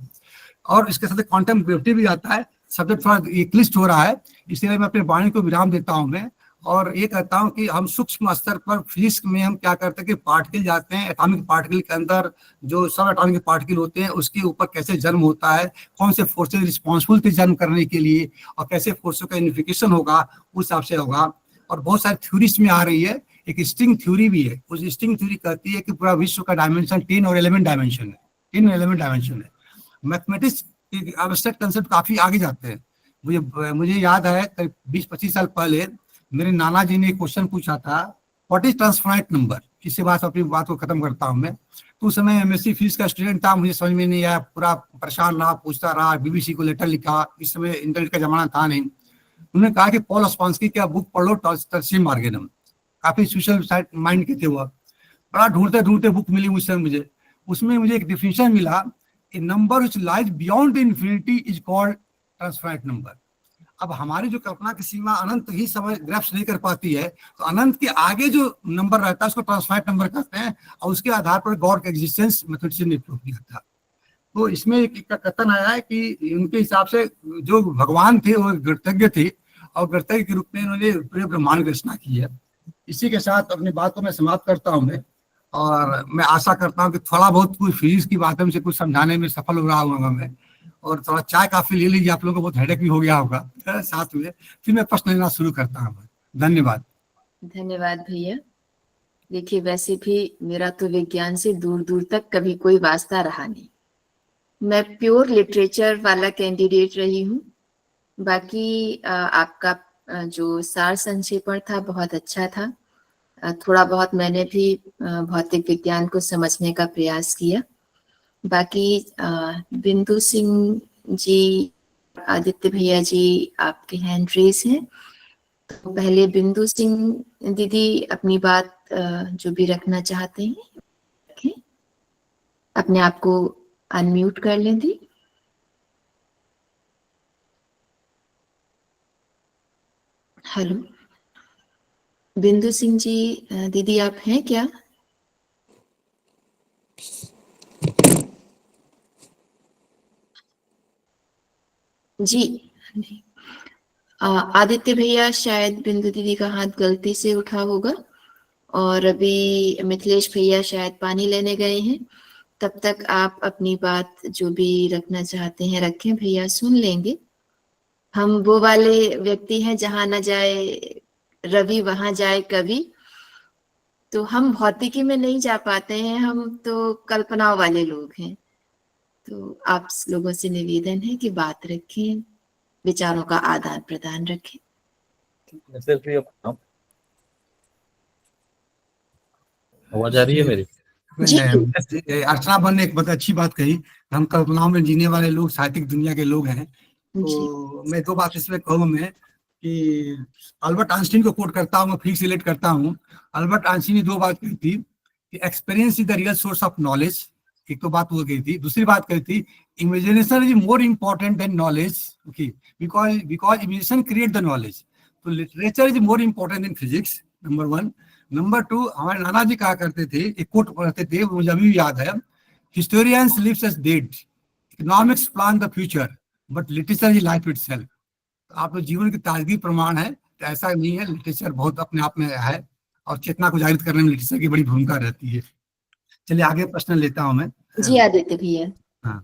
और इसके साथ क्वांटम ग्रेविटी भी आता है। सब्जेक्ट थोड़ा क्लिष्ट हो रहा है, इसलिए मैं अपने वाणी को विराम देता हूं मैं, और ये कहता हूं कि हम सूक्ष्म स्तर पर फिजिक्स में हम क्या करते हैं कि पार्टिकल जाते हैं, एटॉमिक पार्टिकल के अंदर जो सब एटॉमिक पार्टिकल होते हैं उसके ऊपर कैसे जन्म होता है, कौन से फोर्सेज रिस्पॉन्सिबल थे जन्म करने के लिए, और कैसे फोर्सों का यूनिफिकेशन होगा, उस हिसाब से होगा। और बहुत सारी थ्योरीज में आ रही है, एक स्ट्रिंग थ्योरी भी है। उस स्ट्रिंग थ्योरी कहती है कि पूरा विश्व का डायमेंशन 10 और 11 डायमेंशन है, 10 और 11 डायमेंशन है। मैथमेटिक्स एब्स्ट्रैक्ट कंसेप्ट काफी आगे जाते हैं। मुझे याद है करीब 20-25 साल पहले मेरे नाना जी ने एक क्वेश्चन पूछा था, व्हाट इज ट्रांसफाइनाइट नंबर। इसके बाद अपनी बात को खत्म करता हूं मैं। तो उस समय एमएससी फीस का स्टूडेंट था, मुझे समझ में नहीं आया, पूरा परेशान रहा, पूछता रहा, बीबीसी को लेटर लिखा। इस समय इंटरनेट का जमाना था नहीं। उन्होंने कहा कि पॉल स्पॉन्सकी का बुक पढ़ लो, टर्सियम मार्गेनम। काफी सोशल माइंड के थे वो। बड़ा ढूंढते ढूंढते बुक मिली मुझसे मुझे। उसमें मुझे एक डिफिनेशन मिला, a number which lies beyond infinity is called transfinite number. अब हमारी जो कल्पना की सीमा अनंत ही समझ ग्रैप्स नहीं कर पाती है, तो अनंत के आगे जो नंबर रहता है उसको ट्रांसफाइनाइट नंबर कहते हैं, और उसके आधार पर गॉड का एग्जिस्टेंस मैथमेटिशियन ने प्रूव किया था। तो इसमें एक कथन आया है कि उनके हिसाब से जो भगवान थे वो गणतज्ञ थे, और गणतज्ञ के रूप में उन्होंने पूरे ब्रह्मांड की रचना की है। इसी के साथ अपनी बात को मैं समाप्त करता हूँ मैं, और मैं आशा करता हूँ कि थोड़ा बहुत कुछ फिजिक्स की बातों से कुछ समझाने में सफल हो रहा हूँ मैं। और थोड़ा चाय काफी ले लीजिए, आप लोगों को बहुत हेडेक भी हो गया होगा साथ में। फिर मैं प्रश्न लेना शुरू करता हूँ। धन्यवाद। धन्यवाद भैया। देखिए, वैसे भी मेरा तो विज्ञान से दूर दूर तक कभी कोई वास्ता रहा नहीं। मैं प्योर लिटरेचर वाला कैंडिडेट रही हूँ। बाकी आपका जो सार संक्षेपण था बहुत अच्छा था। थोड़ा बहुत मैंने भी भौतिक विज्ञान को समझने का प्रयास किया। बाकी बिंदु सिंह जी, आदित्य भैया जी, आपके हैंड रेस हैं। तो पहले बिंदु सिंह दीदी अपनी बात जो भी रखना चाहते हैं रखें। अपने आप को अनम्यूट कर लें दी। हेलो बिंदु सिंह जी, दीदी आप हैं क्या? जी। आदित्य भैया, शायद बिंदु दीदी का हाथ गलती से उठा होगा, और अभी मिथिलेश भैया शायद पानी लेने गए हैं। तब तक आप अपनी बात जो भी रखना चाहते हैं रखें, भैया सुन लेंगे। हम वो वाले व्यक्ति हैं, जहां न जाए रवि वहां जाए कवि। तो हम भौतिकी में नहीं जा पाते हैं, हम तो कल्पना वाले लोग हैं। तो आप लोगों से निवेदन है कि बात रखें, विचारों का आदान प्रदान रखें। आवाज आ रही है मेरी? जी अर्चना बन ने एक बहुत अच्छी बात कही, हम कल्पनाओं में जीने वाले लोग साहित्यिक दुनिया के लोग हैं। जी तो मैं दो बात इसमें कहूँ मैं कि अल्बर्ट आइंस्टीन को कोट करता हूँ, मैं फिर रिलेट करता हूँ। अल्बर्ट आइंस्टीन ने दो बात कही थी कि experience is the real source of knowledge, एक तो बात वो कही थी। दूसरी बात कही थी imagination is more important than knowledge, okay, because because imagination create the knowledge. तो literature is more important than physics, number one. Number two, हमारे नाना जी कहा करते थे, एक कोट पढ़ते थे, वो मुझे अभी भी याद है, historians lives as dead, economics plan the future, but literature is life itself. तो आप लोग जीवन की ताजगी प्रमाण है, तो ऐसा नहीं है, लिटरेचर बहुत अपने आप में है, और चेतना को जागृत करने में लिटरेचर की बड़ी भूमिका रहती है। चलिए आगे प्रश्न लेता हूं मैं। जी आदित्य भैया। हाँ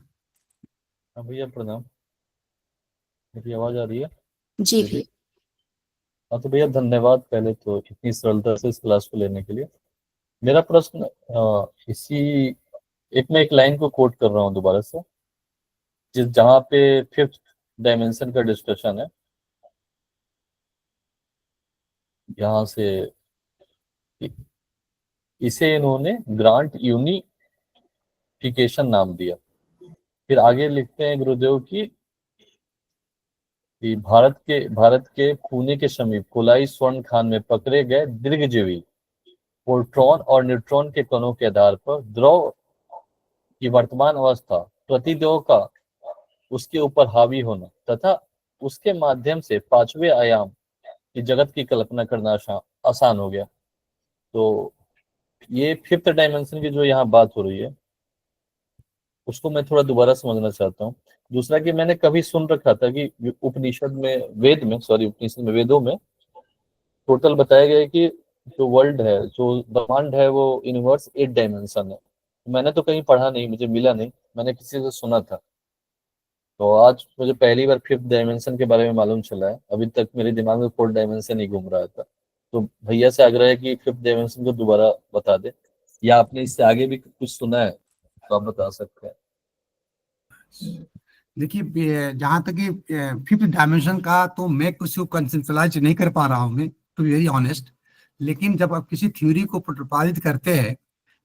हाँ भैया प्रणाम, मेरी आवाज आ रही है? जी दीदी? भैया। हाँ तो भैया धन्यवाद पहले तो इतनी सरलता से इस क्लास को लेने के लिए। मेरा प्रश्न इसी मैं एक लाइन को कोट कर रहा हूँ दोबारा से, जहाँ पे फिफ्थ डायमेंशन का डिस्कशन है, यहाँ से इसे इन्होंने ग्रांट यूनिफिकेशन नाम दिया। फिर आगे लिखते हैं गुरुदेव की कि भारत के पुणे के समीप कोलाई स्वर्ण खान में पकड़े गए दीर्घजीवी प्रोटॉन और न्यूट्रॉन के कणों के आधार पर द्रव की वर्तमान अवस्था प्रतिदेव का उसके ऊपर हावी होना तथा उसके माध्यम से पांचवें आयाम की जगत की कल्पना करना आसान हो गया। तो ये फिफ्थ डायमेंशन की जो यहाँ बात हो रही है उसको मैं थोड़ा दोबारा समझना चाहता हूँ। दूसरा कि मैंने कभी सुन रखा था कि उपनिषद में उपनिषद में वेदों में टोटल बताया गया है कि जो वर्ल्ड है, जो ब्रह्मांड है, वो यूनिवर्स 8 डायमेंशन है। मैंने तो कहीं पढ़ा नहीं, मुझे मिला नहीं, मैंने किसी से सुना था। तो आज मुझे पहली बार फिफ्थ डायमेंशन के बारे में मालूम चला है, अभी तक मेरे दिमाग में फोर्थ डायमेंशन ही घूम रहा था। तो भैया से आग्रह है कि फिफ्थ डायमेंशन को दोबारा बता दे, या आपने इससे आगे भी कुछ सुना है तो आप बता सकते हैं। देखिए, जहाँ तक कि फिफ्थ डायमेंशन का तो मैं कुछ कंसेप्चुलाइज नहीं कर पा रहा हूँ मैं, टू बी वेरी ऑनेस्ट। लेकिन जब आप किसी थ्योरी को प्रतिपादित करते हैं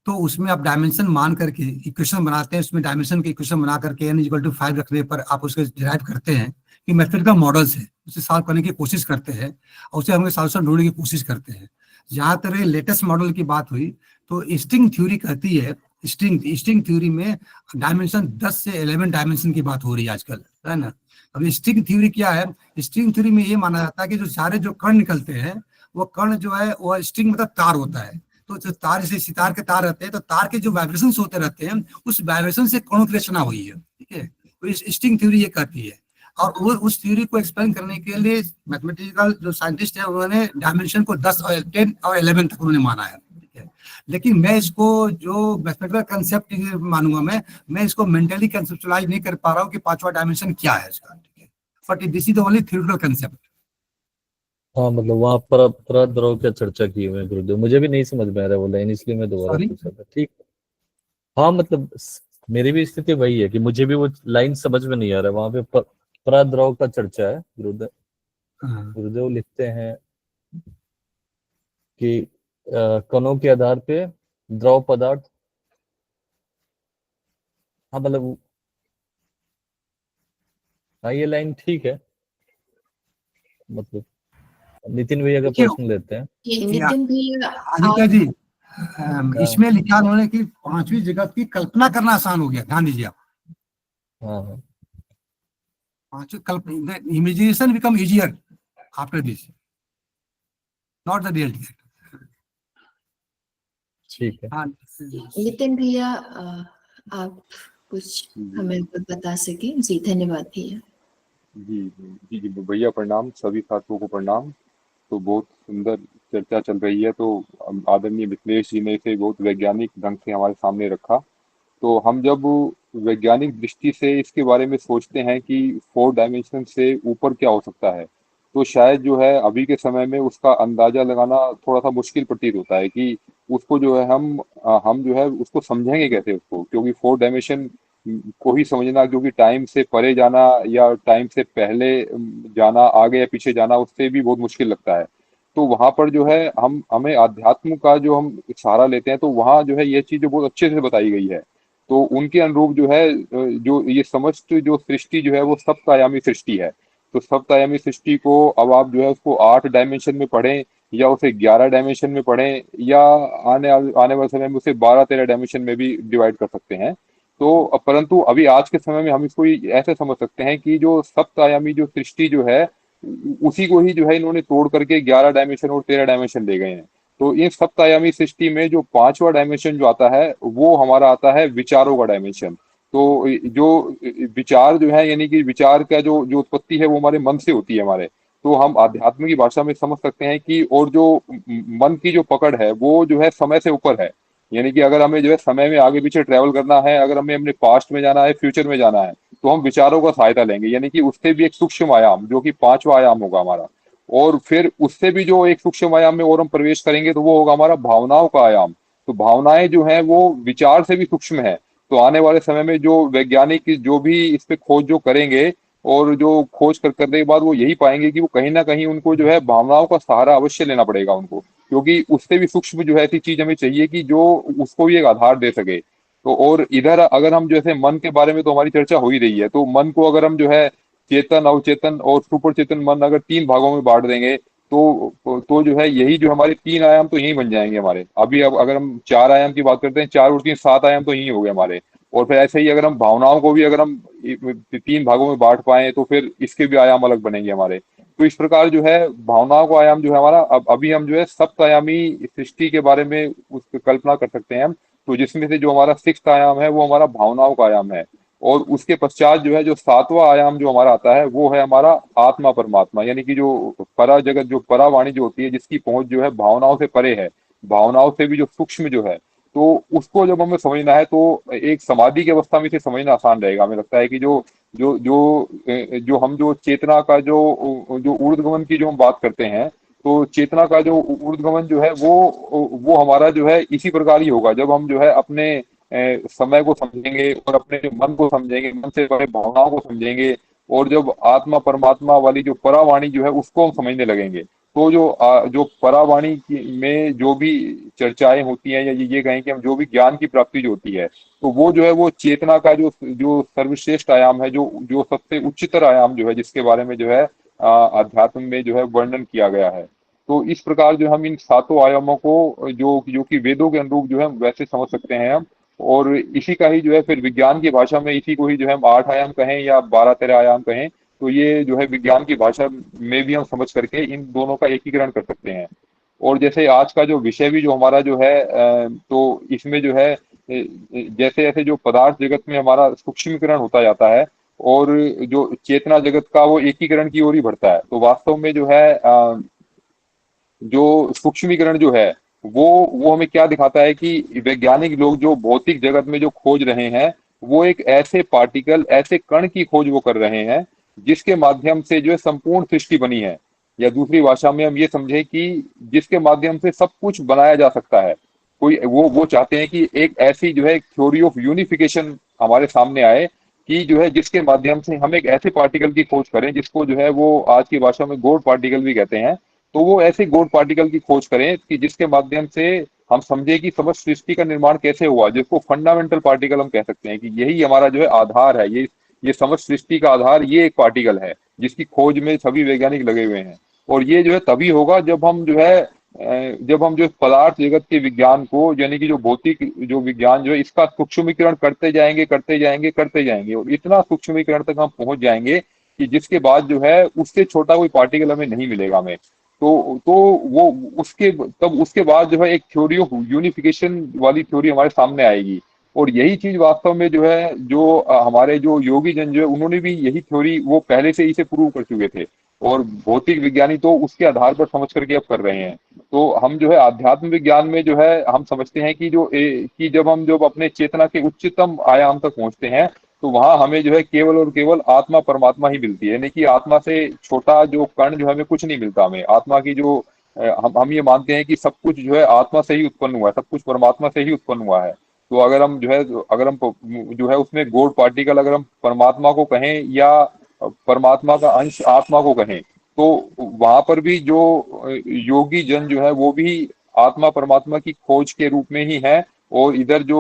तो उसमें आप डायमेंशन मान करके इक्वेशन बनाते हैं, उसमें डायमेंशन के इक्वेशन बना करके n=5 रखने पर आप उसके डिराइव करते हैं कि मैथमेटिकल मॉडल्स है, उसे सॉल्व करने की कोशिश करते हैं और उसे हम सॉल्यूशन ढूंढने की कोशिश करते हैं। जहाँ तक लेटेस्ट मॉडल की बात हुई तो स्ट्रिंग थ्योरी कहती है, स्ट्रिंग थ्योरी में डायमेंशन 10 से 11 डायमेंशन की बात हो रही है आजकल, है ना। अब स्ट्रिंग थ्योरी क्या है? स्ट्रिंग थ्योरी में ये माना जाता है कि जो सारे जो कण निकलते हैं वो कण जो है वो स्ट्रिंग मतलब तार होता है। तो जो तार से सितार के तार रहते हैं, तो तार के जो वाइब्रेशंस होते रहते हैं उस वाइब्रेशन से कणों की रचना हुई है, ठीक है। तो इस स्ट्रिंग थ्योरी ये कहती है, और वो उस थ्योरी को एक्सप्लेन करने के लिए मैथमेटिकल जो साइंटिस्ट है उन्होंने डायमेंशन को 10 और 10 और 11 तक उन्होंने माना है, ठीक है। लेकिन मैं इसको जो मैथमेटिकल कंसेप्ट मानूंगा, मैं इसको मेंटली कंसेप्चुलाइज नहीं कर पा रहा हूँ कि पांचवा डायमेंशन क्या है इसका, ठीक है। But this is the only theoretical concept. हाँ मतलब वहाँ पर द्रव क्या चर्चा की हुई है गुरुदेव, मुझे भी नहीं समझ में आ रहा वो लाइन, इसलिए मैं दोबारा सॉरी। पूछा था। ठीक, हाँ मतलब मेरी भी स्थिति वही है कि मुझे भी वो लाइन समझ में नहीं आ रहा। वहाँ पे पराद्रव का चर्चा है। गुरुदेव लिखते हैं कि कणों के आधार पे द्रव पदार्थ, हाँ मतलब हाँ ये लाइन ठीक है। मतलब नितिन भैया का प्रश्न लेते हैं। नितिन भैया आदित्य जी, इसमें लिखा उन्होंने कि पांचवी जगत की कल्पना करना आसान हो गया, ध्यान दीजिए आप। हाँ हाँ पांचवी कल्पना, imagination become easier after this, not the real. ठीक है। हाँ नितिन भैया आप कुछ हमें बता सके? जी धन्यवाद भैया। जी जी जी भैया प्रणाम, सभी छात्रों को प्रणाम। तो बहुत सुंदर चर्चा चल रही है, तो आदरणीय मिथिलेश जी ने इसे बहुत वैज्ञानिक ढंग से हमारे सामने रखा। तो हम जब वैज्ञानिक दृष्टि से इसके बारे में सोचते हैं कि 4 डायमेंशन से ऊपर क्या हो सकता है, तो शायद जो है अभी के समय में उसका अंदाजा लगाना थोड़ा सा मुश्किल प्रतीत होता है कि उसको जो है हम जो है उसको समझेंगे कैसे उसको, क्योंकि 4 डायमेंशन को ही समझना, क्योंकि टाइम से परे जाना या टाइम से पहले जाना, आगे या पीछे जाना, उससे भी बहुत मुश्किल लगता है। तो वहां पर जो है हम हमें अध्यात्म का जो हम सहारा लेते हैं, तो वहाँ जो है ये चीज जो बहुत अच्छे से बताई गई है। तो उनके अनुरूप जो है जो ये समस्त जो सृष्टि जो है वो सप्तायामी सृष्टि है। तो सप्तायामी सृष्टि को अब आप जो है उसको 8 डायमेंशन में पढ़ें या उसे 11 डायमेंशन में पढ़ें या आने वाले समय में उसे 12-13 डायमेंशन में भी डिवाइड कर सकते हैं। तो परंतु अभी आज के समय में हम इसको ऐसे समझ सकते हैं कि जो सप्तायामी जो सृष्टि जो है उसी को ही जो है इन्होंने तोड़ करके 11 डायमेंशन और 13 डायमेंशन दे गए हैं। तो इन सप्तायामी सृष्टि में जो 5वां डायमेंशन जो आता है वो हमारा आता है विचारों का डायमेंशन। तो जो विचार जो है यानी कि विचार का जो जो उत्पत्ति है वो हमारे मन से होती है हमारे। तो हम आध्यात्म की भाषा में समझ सकते हैं कि और जो मन की जो पकड़ है वो जो है समय से ऊपर है। यानी कि अगर हमें जो है समय में आगे पीछे ट्रेवल करना है, अगर हमें अपने पास्ट में जाना है, फ्यूचर में जाना है, तो हम विचारों का सहायता लेंगे। यानी कि उससे भी एक सूक्ष्म आयाम जो कि 5वां आयाम होगा हमारा। और फिर उससे भी जो एक सूक्ष्म आयाम में और हम प्रवेश करेंगे तो वो होगा हमारा भावनाओं का आयाम। तो भावनाएं जो है वो विचार से भी सूक्ष्म है। तो आने वाले समय में जो वैज्ञानिक जो भी इस पे खोज जो करेंगे और जो खोज करने के बाद वो यही पाएंगे कि वो कहीं ना कहीं उनको जो है भावनाओं का सहारा अवश्य लेना पड़ेगा उनको, क्योंकि उससे भी सूक्ष्म जो है ऐसी चीज हमें चाहिए कि जो उसको भी एक आधार दे सके। तो और इधर अगर हम जैसे मन के बारे में तो हमारी चर्चा हो ही रही है, तो मन को अगर हम जो है चेतन, अवचेतन और सुपर चेतन मन अगर 3 भागों में बांट देंगे तो जो है यही जो हमारे 3 आयाम तो यही बन जाएंगे हमारे। अभी अब अगर हम 4 आयाम की बात करते हैं, 4 और 3 7 आयाम तो यही हो गए हमारे। और फिर ऐसे ही अगर हम भावनाओं को भी अगर हम 3 भागों में बांट पाए तो फिर इसके भी आयाम अलग बनेंगे हमारे। तो इस प्रकार जो है भावनाओं का आयाम जो है हमारा, अब अभी हम जो है सप्तायामी सृष्टि के बारे में उसकी कल्पना कर सकते हैं हम। तो जिसमें से जो हमारा 6th आयाम है वो हमारा भावनाओं का आयाम है। और उसके पश्चात जो है जो 7वां आयाम जो हमारा आता है वो है हमारा आत्मा परमात्मा, यानी कि जो परा जगत, जो परावाणी जो होती है, जिसकी पहुंच जो है भावनाओं से परे है, भावनाओं से भी जो सूक्ष्म जो है। तो उसको जब हमें समझना है तो एक समाधि की अवस्था में इसे समझना आसान रहेगा। हमें लगता है कि जो जो जो जो हम जो चेतना का जो ऊर्ध्वगमन की जो हम बात करते हैं, तो चेतना का जो ऊर्ध्वगमन जो है वो हमारा जो है इसी प्रकार ही होगा जब हम जो है अपने समय को समझेंगे और अपने जो मन को समझेंगे, मन से बड़े भावनाओं को समझेंगे, और जब आत्मा परमात्मा वाली जो परावाणी जो है उसको हम समझने लगेंगे। तो जो परावाणी में जो भी चर्चाएं होती हैं या ये कहें कि हम जो भी ज्ञान की प्राप्ति जो होती है, तो वो जो है वो चेतना का जो जो सर्वश्रेष्ठ आयाम है, जो जो सबसे उच्चतर आयाम जो है, जिसके बारे में जो है अध्यात्म में जो है वर्णन किया गया है। तो इस प्रकार जो हम इन 7 आयामों को जो जो कि वेदों के अनुरूप जो है वैसे समझ सकते हैं हम। और इसी का ही जो है फिर विज्ञान की भाषा में इसी को ही जो है हम 8 आयाम कहें या 12-13 आयाम कहें, तो ये जो है विज्ञान की भाषा में भी हम समझ करके इन दोनों का एकीकरण कर सकते हैं। और जैसे आज का जो विषय भी जो हमारा जो है तो इसमें जो है जैसे जैसे जो पदार्थ जगत में हमारा सूक्ष्मीकरण होता जाता है और जो चेतना जगत का वो एकीकरण की ओर ही बढ़ता है, तो वास्तव में जो है जो सूक्ष्मीकरण जो है वो हमें क्या दिखाता है कि वैज्ञानिक लोग जो भौतिक जगत में जो खोज रहे हैं वो एक ऐसे पार्टिकल, ऐसे कण की खोज वो कर रहे हैं जिसके माध्यम से जो है संपूर्ण सृष्टि बनी है। या दूसरी भाषा में हम ये समझे कि जिसके माध्यम से सब कुछ बनाया जा सकता है। कोई वो चाहते हैं कि एक ऐसी जो है थ्योरी ऑफ यूनिफिकेशन हमारे सामने आए कि जो है जिसके माध्यम से हम एक ऐसे पार्टिकल की खोज करें जिसको जो है वो आज की भाषा में गॉड पार्टिकल भी कहते हैं। तो वो ऐसे गॉड पार्टिकल की खोज करें कि जिसके माध्यम से हम समझे कि समस्त सृष्टि का निर्माण कैसे हुआ, जिसको फंडामेंटल पार्टिकल हम कह सकते हैं कि यही हमारा जो है आधार है, ये समस्त सृष्टि का आधार ये एक पार्टिकल है जिसकी खोज में सभी वैज्ञानिक लगे हुए हैं। और ये जो है तभी होगा जब हम जो है जब हम जो पदार्थ जगत के विज्ञान को, यानी कि जो भौतिक जो विज्ञान जो है इसका सूक्ष्मीकरण करते जाएंगे करते जाएंगे करते जाएंगे और इतना सूक्ष्मीकरण तक हम पहुंच जाएंगे कि जिसके बाद जो है उससे छोटा कोई पार्टिकल हमें नहीं मिलेगा हमें। तो वो उसके बाद जो है एक थ्योरी ऑफ यूनिफिकेशन वाली थ्योरी हमारे सामने आएगी। और यही चीज वास्तव में जो है जो हमारे जो योगी जन जो है उन्होंने भी यही थ्योरी वो पहले से इसे प्रूव कर चुके थे और भौतिक विज्ञानी तो उसके आधार पर समझ करके अब कर रहे हैं। तो हम जो है आध्यात्म विज्ञान में जो है हम समझते हैं कि कि जब अपने चेतना के उच्चतम आयाम तक पहुंचते हैं तो वहां हमें जो है केवल और केवल आत्मा परमात्मा ही मिलती है। यानी कि आत्मा से छोटा जो कण जो हमें कुछ नहीं मिलता। हमें आत्मा की जो हम ये मानते हैं कि सब कुछ जो है आत्मा से ही उत्पन्न हुआ है, सब कुछ परमात्मा से ही उत्पन्न हुआ है। तो अगर हम जो है उसमें गॉड पार्टिकल अगर हम परमात्मा को कहें या परमात्मा का अंश आत्मा को कहें, तो वहां पर भी जो योगी जन जो है वो भी आत्मा परमात्मा की खोज के रूप में ही है। और इधर जो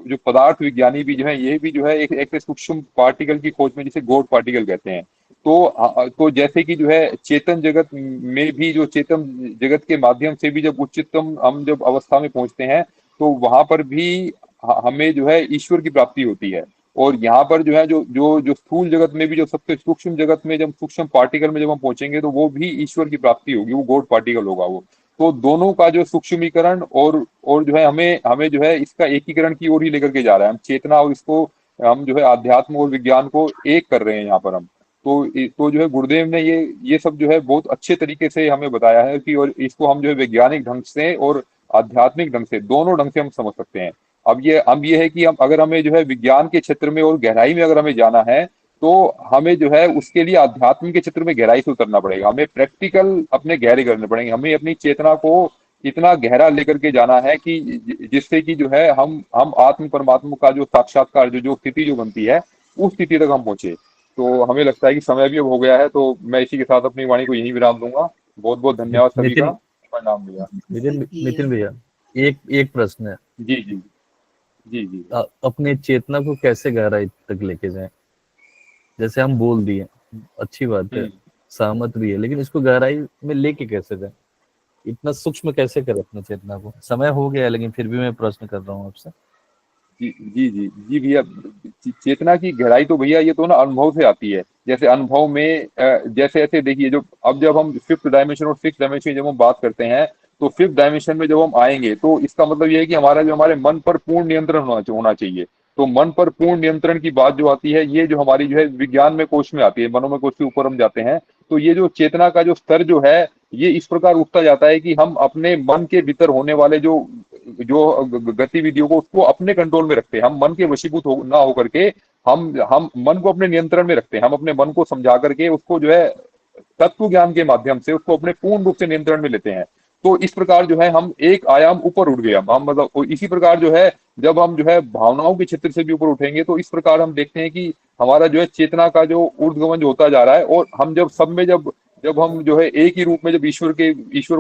जो पदार्थ विज्ञानी भी जो है ये भी जो है एक सूक्ष्म पार्टिकल की खोज में, जिसे गॉड पार्टिकल कहते हैं। तो जैसे कि जो है चेतन जगत में भी, जो चेतन जगत के माध्यम से भी जब उच्चतम हम जब अवस्था में पहुंचते हैं तो वहां पर भी हमें जो है ईश्वर की प्राप्ति होती है। और यहाँ पर जो है जो जो जो स्थूल जगत में भी, जो सबसे सूक्ष्म जगत में, जब सूक्ष्म पार्टिकल में जब हम पहुंचेंगे तो वो भी ईश्वर की प्राप्ति होगी, वो गॉड पार्टिकल होगा वो। तो दोनों का जो सूक्ष्मीकरण और जो है हमें हमें जो है इसका एकीकरण की ओर ही लेकर के जा रहा है। हम चेतना और इसको हम जो है अध्यात्म और विज्ञान को एक कर रहे हैं यहाँ पर हम। तो जो है गुरुदेव ने ये सब जो है बहुत अच्छे तरीके से हमें बताया है कि, और इसको हम जो है वैज्ञानिक ढंग से और आध्यात्मिक ढंग से, दोनों ढंग से हम समझ सकते हैं। अब ये है कि हम अगर हमें जो है विज्ञान के क्षेत्र में और गहराई में अगर हमें जाना है तो हमें जो है उसके लिए आध्यात्म के क्षेत्र में गहराई से उतरना पड़ेगा। हमें प्रैक्टिकल अपने गहरे करने पड़ेंगे। हमें अपनी चेतना को इतना गहरा लेकर के जाना है कि जिससे कि जो है हम आत्म परमात्मा का जो साक्षात्कार, जो जो स्थिति जो बनती है, उस स्थिति तक हम पहुंचे। तो हमें लगता है कि समय भी अब हो गया है, तो मैं इसी के साथ अपनी वाणी को यहीं विराम दूंगा। बहुत बहुत धन्यवाद सभी का। नितिन प्रणाम भैया। नितिन भैया, एक एक प्रश्न है। जी जी जी जी। अपने चेतना को कैसे गहराई तक लेके जाएं? जैसे हम बोल दिए, अच्छी बात है, सहमत भी है, लेकिन इसको गहराई में लेके कैसे जाएं? इतना सूक्ष्म कैसे करें अपनी चेतना को? समय हो गया है, लेकिन फिर भी मैं प्रश्न कर रहा हूँ आपसे। जी जी जी जी भैया। चेतना की गहराई तो भैया ये तो ना अनुभव से आती है। जैसे अनुभव में जैसे ऐसे देखिए, जब हम फिफ्थ डायमेंशन और सिक्स डायमेंशन जब हम बात करते हैं, तो फिफ्थ डायमेंशन में जब हम आएंगे तो इसका मतलब ये है कि हमारे मन पर पूर्ण नियंत्रण होना चाहिए। तो मन पर पूर्ण नियंत्रण की बात जो आती है, ये जो हमारी जो है विज्ञान में कोश में आती है, मनोमय कोश के ऊपर हम जाते हैं। तो ये जो चेतना का जो स्तर जो है, ये इस प्रकार उठता जाता है कि हम अपने मन के भीतर होने वाले जो जो गतिविधियों को, उसको अपने कंट्रोल में रखते हैं। हम मन के वशीभूत ना होकर के हम मन को अपने नियंत्रण में रखते हैं। हम अपने मन को समझा करके उसको जो है तत्व ज्ञान के माध्यम से उसको अपने पूर्ण रूप से नियंत्रण में लेते हैं। तो इस प्रकार जो है हम एक आयाम ऊपर उठ गए। हम मतलब इसी प्रकार जो है जब हम जो है भावनाओं के क्षेत्र से भी ऊपर उठेंगे, तो इस प्रकार हम देखते हैं कि हमारा जो है चेतना का जो ऊर्ध्वगमन होता जा रहा है। और हम जब सब में जब जब हम जो है एक ही रूप में जब ईश्वर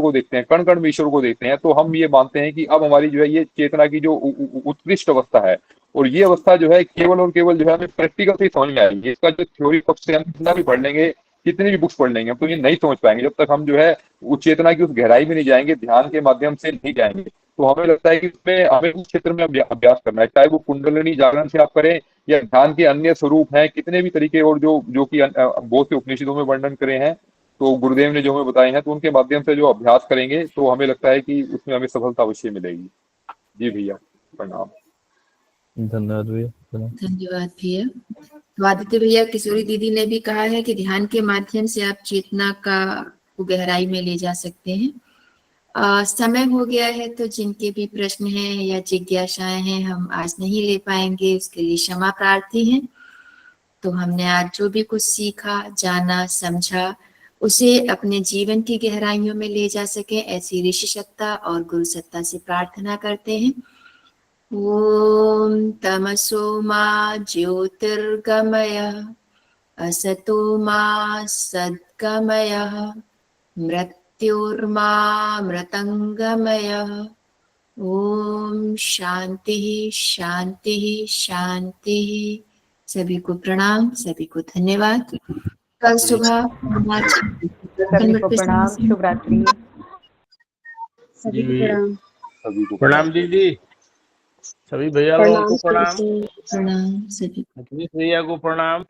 को देखते हैं, कण कण में ईश्वर को देखते हैं, तो हम ये मानते हैं कि अब हमारी जो है ये चेतना की जो उत्कृष्ट अवस्था है। और ये अवस्था जो है केवल और केवल जो है हमें प्रैक्टिकल से ही समझ में आएगी। इसका जो थ्योरी पक्ष से हम कितना भी पढ़ लेंगे, कितनी भी बुक्स पढ़ लेंगे, हम तो ये नहीं समझ पाएंगे जब तक हम जो है उस चेतना की उस गहराई में नहीं जाएंगे, ध्यान के माध्यम से नहीं जाएंगे। तो हमें लगता है कि इसमें हमें उस क्षेत्र में अभ्यास करना है, चाहे वो कुंडलिनी जागरण से आप करें या ध्यान के अन्य स्वरूप हैं, कितने भी तरीके और जो जो कि बहुत से उपनिषदों में वर्णन करे हैं, तो गुरुदेव ने जो हमें बताए हैं, तो उनके माध्यम से जो अभ्यास करेंगे तो हमें लगता है कि उसमें हमें सफलता अवश्य मिलेगी। जी भैया, प्रणाम। धन्यवाद भैया। धन्यवाद भैया। तो आदित्य भैया, किशोरी दीदी ने भी कहा है कि ध्यान के माध्यम से आप चेतना को गहराई में ले जा सकते हैं। समय हो गया है, तो जिनके भी प्रश्न हैं या जिज्ञासाएं हैं, हम आज नहीं ले पाएंगे, उसके लिए क्षमा प्रार्थी हैं। तो हमने आज जो भी कुछ सीखा, जाना, समझा, उसे अपने जीवन की गहराइयों में ले जा सके, ऐसी ऋषि सत्ता और गुरु सत्ता से प्रार्थना करते हैं। ओम तमसो मा ज्योतिर्गमय, असतो मा सद्गमय, मृत्युर्मा मृतंगमय। ओम शांति शांति शांति। सभी को प्रणाम, सभी को धन्यवाद। कल सुबह सभी को प्रणाम, शुभ रात्रि। सभी को प्रणाम। सभी को प्रणाम दीदी, सभी भैया लोगों को प्रणाम, प्रणाम सभी। अखिलेश भैया को प्रणाम,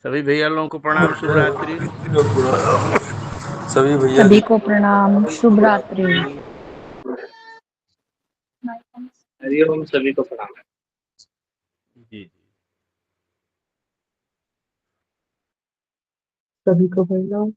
सभी भैया लोगों को प्रणाम, शुभ रात्रि। सभी को प्रणाम, शुभ रात्रि। हरिओम, सभी को प्रणाम। जी सभी को प्रणाम।